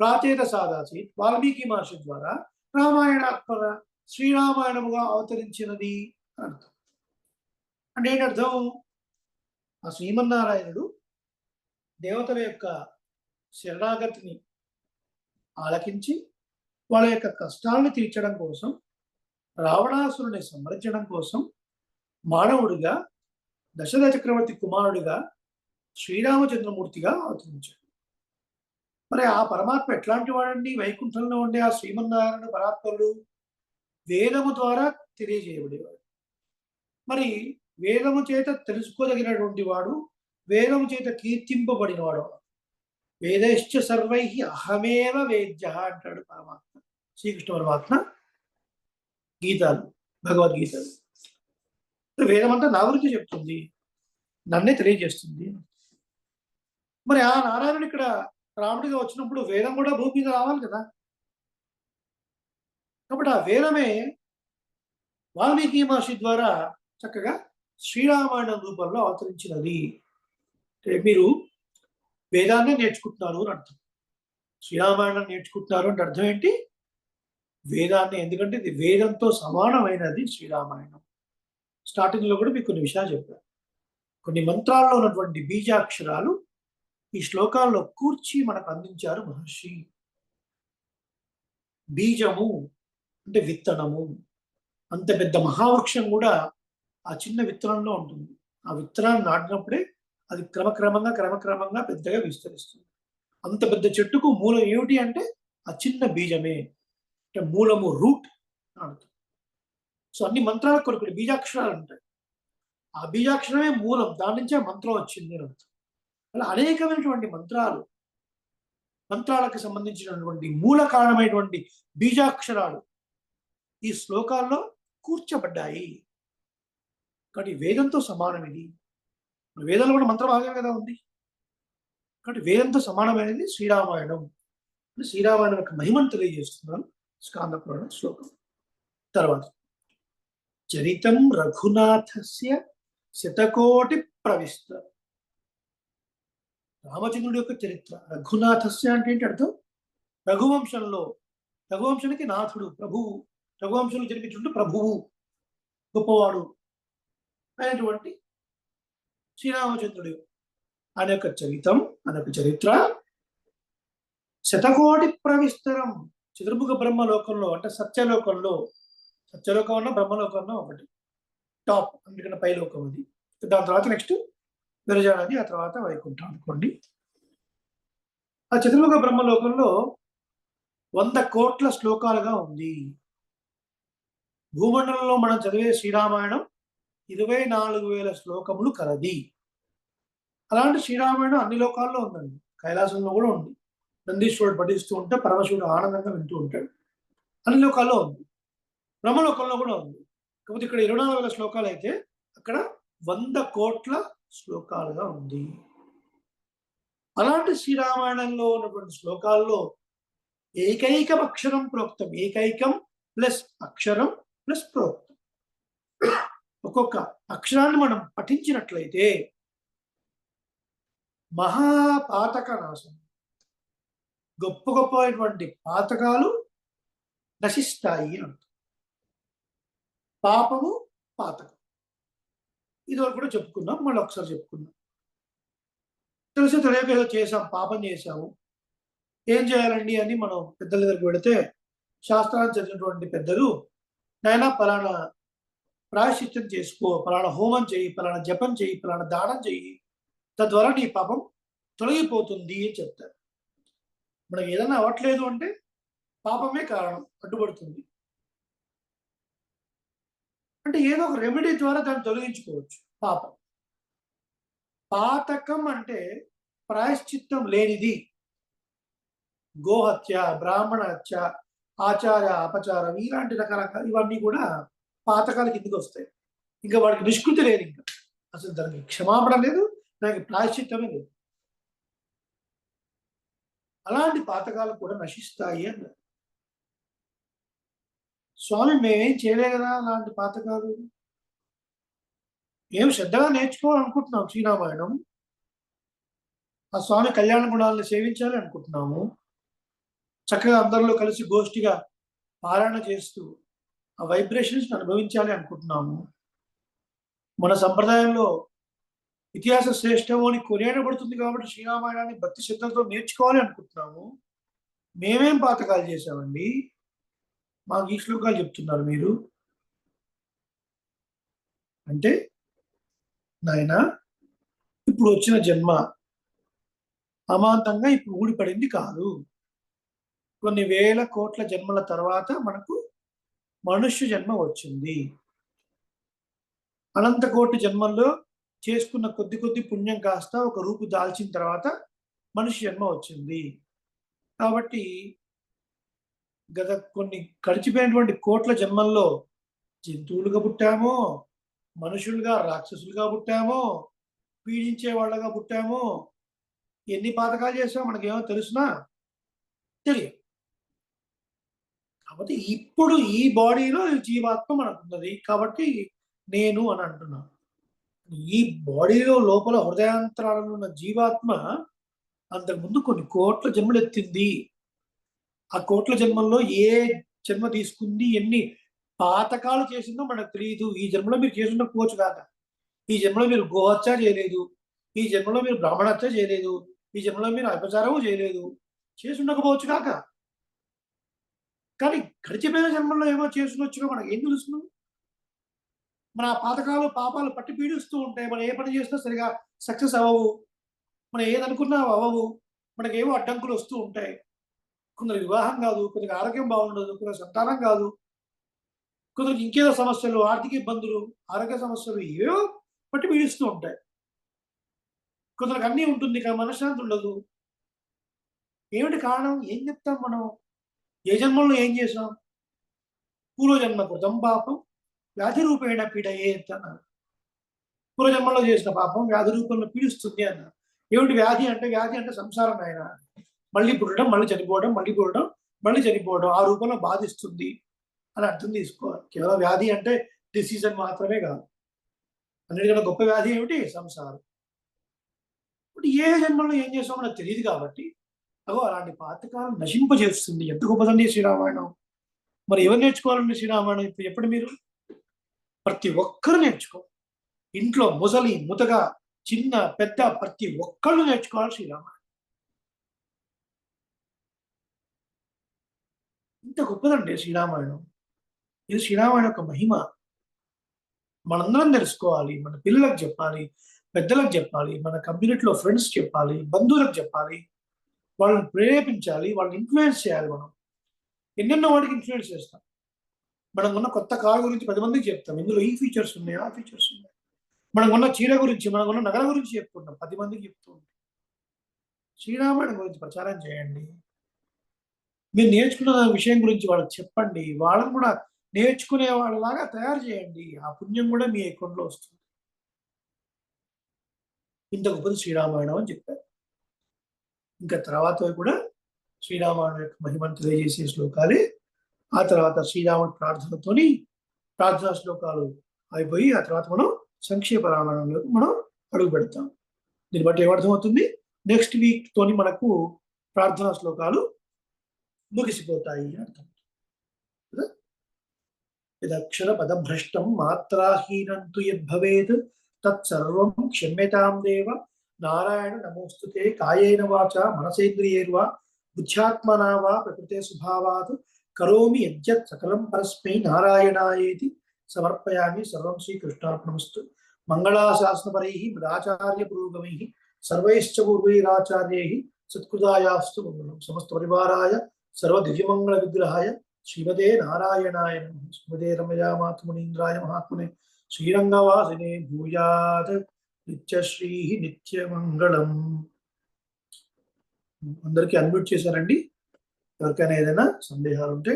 ప్రాచేత సాదాసీత్ వాల్మీకి మహర్షి ద్వారా రామాయణాత్మక శ్రీరామాయణముగా అవతరించినది అర్థం. అంటే ఏంటర్థం? ఆ శ్రీమన్నారాయణుడు దేవతల యొక్క శరణాగతిని ఆలకించి వాళ్ళ యొక్క కష్టాలను తీర్చడం కోసం, రావణాసురుని సంహరించడం కోసం మానవుడిగా దశరథ చక్రవర్తి కుమారుడిగా శ్రీరామచంద్రమూర్తిగా అవతరించాడు. మరి ఆ పరమాత్మ ఎట్లాంటి వాడండి? వైకుంఠంలో ఉండే ఆ శ్రీమన్నారాయణ పరాత్పరుడు వేదము ద్వారా తెలియజేయబడేవాడు. మరి వేదము చేత తెలుసుకోదగినటువంటి వాడు, వేదము చేత కీర్తింపబడినవాడు. వేదశ్చ సర్వై అహమేవ వేద్య అంటాడు పరమాత్మ, శ్రీకృష్ణ పరమాత్మ గీతాలు, భగవద్గీతలు. వేదం అంతా నా గురించి చెప్తుంది, నన్నే తెలియజేస్తుంది. మరి ఆ నారాయణుడు ఇక్కడ రాముడిగా వచ్చినప్పుడు వేదం కూడా భూమి మీద రావాలి కదా. కాబట్టి ఆ వేదమే వాల్మీకి మహర్షి ద్వారా చక్కగా శ్రీరామాయణ రూపంలో అవతరించినది. మీరు వేదాన్నే నేర్చుకుంటున్నారు అని అర్థం. శ్రీరామాయణం నేర్చుకుంటున్నారు అంటే అర్థం ఏంటి? వేదాన్ని. ఎందుకంటే ఇది వేదంతో సమానమైనది శ్రీరామాయణం. స్టార్టింగ్లో కూడా మీకు కొన్ని విషయాలు చెప్పారు. కొన్ని మంత్రాల్లో ఉన్నటువంటి బీజాక్షరాలు ఈ శ్లోకాల్లో కూర్చి మనకు అందించారు మహర్షి. బీజము అంటే విత్తనము. అంత పెద్ద మహావృక్షం కూడా ఆ చిన్న విత్తనంలో ఉంటుంది. ఆ విత్తనాన్ని నాటినప్పుడే అది క్రమక్రమంగా పెద్దగా విస్తరిస్తుంది. అంత పెద్ద చెట్టుకు మూలం ఏమిటి అంటే ఆ చిన్న బీజమే. అంటే మూలము, రూట్ అంటారు. సో అన్ని మంత్రాలకు కొన్ని బీజాక్షరాలు ఉంటాయి. ఆ బీజాక్షరమే మూలం, దాని నుంచే మంత్రం వచ్చింది అని అర్థం. అలా అనేకమైనటువంటి మంత్రాలకు సంబంధించినటువంటి మూల కారణమైనటువంటి బీజాక్షరాలు ఈ శ్లోకాల్లో కూర్చబడ్డాయి. కాబట్టి వేదంతో సమానం ఇది. వేదంలో కూడా మంత్రభాగం కదా ఉంది. కాబట్టి వేదంతో సమానమైనది శ్రీరామాయణం. శ్రీరామాయణం యొక్క మహిమను తెలియజేస్తున్నాను స్కాంద పురాణ శ్లోకం. తర్వాత చరితం రఘునాథస్య శతకోటి ప్రవిష్ట. రామచంద్రుడి యొక్క చరిత్ర. రఘునాథస్య అంటే ఏంటి అర్థం? రఘువంశానికి నాథుడు, ప్రభువు. రఘువంశంలో జన్మించుంటూ ప్రభువు, గొప్పవాడు అయినటువంటి శ్రీరామచంద్రుడు ఆయన యొక్క చరిత్ర శతకోటి ప్రవిస్తరం. చతుర్ముఖ బ్రహ్మలోకంలో అంటే సత్యలోకంలో అన్న బ్రహ్మలోకంలో ఒకటి టాప్, అందుకన్నా పై లోకం అది. దాని తర్వాత నెక్స్ట్ విరజానది, ఆ తర్వాత వైకుంఠం అనుకోండి. ఆ చతుర్ముఖ బ్రహ్మలోకంలో 100 కోట్ల శ్లోకాలుగా ఉంది. భూమండలంలో మనం చదివే శ్రీరామాయణం 24,000 శ్లోకములు కలది. అలాంటి శ్రీరామాయణం అన్ని లోకాల్లో ఉందండి. కైలాసంలో కూడా ఉంది. నందీశ్వరుడు పఠిస్తూ ఉంటే పరమశివుడు ఆనందంగా వింటూ ఉంటాడు. అన్ని లోకాల్లో ఉంది. బ్రహ్మలోకంలో కూడా ఉంది. కాకపోతే ఇక్కడ 24,000 శ్లోకాలు అయితే అక్కడ 100 కోట్ల శ్లోకాలుగా ఉంది. అలాంటి శ్రీరామాయణంలో ఉన్నటువంటి శ్లోకాల్లో ఏకైకం అక్షరం ప్రోక్తం. ఏకైకం ప్లస్ అక్షరం ప్లస్ ప్రోక్తం. ఒక్కొక్క అక్షరాన్ని మనం పఠించినట్లయితే మహాపాతక నాశం, గొప్ప పాతకాలు నశిస్తాయి అంట. పాపము పాతకం. ఇదివరకు కూడా చెప్పుకున్నాం, మళ్ళీ ఒకసారి చెప్పుకున్నాం. తెలియక ఏదో చేసాం, పాపం చేశాము, ఏం చేయాలండి అని మనం పెద్దల దగ్గరికి వెళితే శాస్త్రాన్ని చదివినటువంటి పెద్దలు, నాయనా పలానా ప్రాయశ్చిత్తం చేసుకో, పలానా హోమం చేయి, పలానా జపం చేయి, పలానా దానం చేయి, తద్వారా నీ పాపం తొలగిపోతుంది అని చెప్తారు. మనకి ఏదైనా అవ్వట్లేదు అంటే పాపమే కారణం, అడ్డుపడుతుంది. అంటే ఏదో ఒక రెమెడీ ద్వారా దాన్ని తొలగించుకోవచ్చు పాపం. పాతకం అంటే ప్రాయశ్చిత్తం లేనిది. గోహత్య, బ్రాహ్మణ హత్య, ఆచార అపచారం, ఇలాంటి రకరకాల ఇవన్నీ కూడా పాతకాల కిందకి వస్తాయి. ఇంకా వాడికి నిష్కృతి లేదు. ఇంకా అసలు దానికి క్షమాపణ లేదు, దానికి ప్రాయశ్చిత్తమే లేదు. అలాంటి పాతకాలు కూడా నశిస్తాయి అన్నారు. స్వామి మేమేం చేయలే కదా అలాంటి పాతకాలు, ఏం శ్రద్ధగా నేర్చుకోవాలనుకుంటున్నాం శ్రీరామాయణం, ఆ స్వామి కళ్యాణ గుణాలను సేవించాలి అనుకుంటున్నాము, చక్కగా అందరిలో కలిసి గోష్ఠిగా పారాయణ చేస్తూ ఆ వైబ్రేషన్స్ అనుభవించాలి అనుకుంటున్నాము, మన సంప్రదాయంలో ఇతిహాస శ్రేష్టము అని కొనియాడబడుతుంది కాబట్టి శ్రీరామాయణాన్ని భక్తి శ్రద్ధలతో నేర్చుకోవాలి అనుకుంటున్నాము. మేమేం పాతకాలు చేశామండి, మాకు ఈ శ్లోకాలు చెప్తున్నారు మీరు అంటే, నాయన ఇప్పుడు వచ్చిన జన్మ అమాంతంగా ఇప్పుడు ఊడిపడింది కాదు. కొన్ని వేల కోట్ల జన్మల తర్వాత మనకు మనుష్య జన్మ వచ్చింది. అనంత కోటి జన్మల్లో చేసుకున్న కొద్ది కొద్ది పుణ్యం కాస్త ఒక రూపు దాల్చిన తర్వాత మనిషి జన్మ వచ్చింది. కాబట్టి గత కొన్ని గడిచిపోయినటువంటి కోట్ల జన్మల్లో జంతువులుగా పుట్టామో, మనుషులుగా రాక్షసులుగా పుట్టామో, పీడించే వాళ్ళగా పుట్టామో, ఎన్ని పాతకాలు చేసామో మనకేమో తెలుసునా? తెలియదు. కాబట్టి ఇప్పుడు ఈ బాడీలో జీవాత్మ మనకున్నది కాబట్టి నేను అని అంటున్నాను. ఈ బాడీలో లోపల హృదయాంతరాలలో ఉన్న జీవాత్మ అంతకుముందు కొన్ని కోట్ల జన్మలు ఎత్తింది. ఆ కోట్ల జన్మల్లో ఏ జన్మ తీసుకుంది, ఎన్ని పాతకాలు చేసిందో మనకు తెలియదు. ఈ జన్మలో మీరు చేసి ఉండకపోవచ్చు కాక, ఈ జన్మలో మీరు గోహత్య చేయలేదు, ఈ జన్మలో మీరు బ్రాహ్మణహత్య చేయలేదు, ఈ జన్మలో మీరు అపచారము చేయలేదు, చేసి ఉండకపోవచ్చు కాక. కానీ గడిచిపోయిన జన్మల్లో ఏమో చేసుకునొచ్చుగా మనకి ఏం తెలుసు? మన పాతకాలు పాపాలు పట్టి పీడిస్తూ ఉంటాయి. మనం ఏ పని చేసినా సరిగా సక్సెస్ అవ్వవు, మనం ఏదనుకున్నా అవ్వవు, మనకేవో అడ్డంకులు వస్తూ ఉంటాయి. కొందరికి వివాహం కాదు, కొందరికి ఆరోగ్యం బాగుండదు, కొందరికి సంతానం కాదు, కొందరికి ఇంకేదో సమస్యలు, ఆర్థిక ఇబ్బందులు, ఆరోగ్య సమస్యలు ఏవో పట్టి పీడిస్తూ ఉంటాయి. కొందరికి అన్నీ ఉంటుంది కానీ మనశ్శాంతి ఉండదు. ఏమిటి కారణం? ఏం చెప్తాం మనం? ఏ జన్మల్లో ఏం చేసాం? పూర్వజన్మ కృతం పాపం వ్యాధి రూపేణ పీడయే అన్నారు. పూర్వజన్మలో చేసిన పాపం వ్యాధి రూపంలో పీడిస్తుంది అన్నారు. ఏమిటి వ్యాధి అంటే? వ్యాధి అంటే సంసారం ఆయన, మళ్ళీ పుట్టడం, మళ్ళీ చనిపోవడం, మళ్ళీ పుట్టడం, మళ్ళీ చనిపోవడం, ఆ రూపంలో బాధిస్తుంది అని అర్థం తీసుకోవాలి. కేవలం వ్యాధి అంటే డిసీజ్ అని మాత్రమే కాదు. అన్నిటికన్నా గొప్ప వ్యాధి ఏమిటి? సంసారం. ఇప్పుడు ఏ జన్మలో ఏం చేసామో నాకు తెలియదు కాబట్టి అగో అలాంటి పాతకాలం నశింపజేస్తుంది. ఎంత గొప్పదండి శ్రీరామాయణం. మరి ఎవరు నేర్చుకోవాలండి శ్రీరామాయణం? ఇప్పుడు చెప్పండి మీరు. ప్రతి ఒక్కరు నేర్చుకో. ఇంట్లో ముసలి ముతగా చిన్న పెద్ద ప్రతి ఒక్కళ్ళు నేర్చుకోవాలి శ్రీరామాయణం. ఇంత గొప్పదండి శ్రీరామాయణం. ఇది శ్రీరామాయణం యొక్క మహిమ. మనందరం తెలుసుకోవాలి, మన పిల్లలకు చెప్పాలి, పెద్దలకు చెప్పాలి, మన కమ్యూనిటీలో ఫ్రెండ్స్ చెప్పాలి, బంధువులకు చెప్పాలి, వాళ్ళని ప్రేరేపించాలి, వాళ్ళని ఇన్ఫ్లుయెన్స్ చేయాలి. మనం ఎన్నెన్నో వాటికి ఇన్ఫ్లుయెన్స్ చేస్తాం. మనం ఉన్న కొత్త కారు గురించి 10 మందికి చెప్తాం, ఇందులో ఈ ఫీచర్స్ ఉన్నాయి, ఆ ఫీచర్స్ ఉన్నాయి. మనం ఉన్న చీర గురించి, మనం ఉన్న నగల గురించి చెప్పుకుంటాం, 10 మందికి చెప్తూ ఉంటాం. శ్రీరామాయణం గురించి ప్రచారం చేయండి. మీరు నేర్చుకున్న విషయం గురించి వాళ్ళకి చెప్పండి. వాళ్ళని కూడా నేర్చుకునే వాళ్ళలాగా తయారు చేయండి. ఆ పుణ్యం కూడా మీ అకౌంట్లో వస్తుంది. ఇంత గొప్పది శ్రీరామాయణం అని చెప్పారు. ఇంకా తర్వాత కూడా శ్రీరామాయణం యొక్క మహిమను తెలియజేసే శ్లోకాలే. ఆ తర్వాత శ్రీరాముడి ప్రార్థనతోని ప్రార్థనా శ్లోకాలు అయిపోయి ఆ తర్వాత మనం సంక్షేప రామాయణంలోకి మనం అడుగు పెడతాం. దీన్ని బట్టి ఏమర్థమవుతుంది? నెక్స్ట్ వీక్ తోని మనకు ప్రార్థనా శ్లోకాలు ముగిసిపోతాయి అని అర్థం. యదక్షర పదభ్రష్టం మాత్రాహీనం తు యద్భవేత్ తత్సర్వం క్షమ్యతాం దేవ నారాయణ నమోస్తుతే. కాయేన వాచా మనసేంద్రియైర్వా బుద్ధ్యాత్మనా వా ప్రకృతే స్వభావాత్ కరోమి యద్యత్ సకలం పరస్మై నారాయణాయేతి సమర్పయామి. సర్వం శ్రీకృష్ణార్పణమస్తు. మంగళాశాసనపరైః మదాచార్య పురోగమైః సర్వైశ్చ పూర్వైరాచార్యైః సత్కృతాయాస్తు మంగళం. సమస్త పరివారాయ సర్వ దివ్యమంగళ విగ్రహాయ శ్రీమతే నారాయణాయ నమః. శ్రీమతే రమయా మాతృమునీంద్రాయ మహాత్మనే శ్రీరంగవాసినే భూయాత్ నిత్యశ్రీ నిత్యమంగళం. అందరికీ అన్మ్యూట్ చేశారండి. ఎవరికైనా ఏదైనా సందేహాలు ఉంటే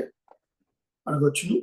అడగొచ్చును.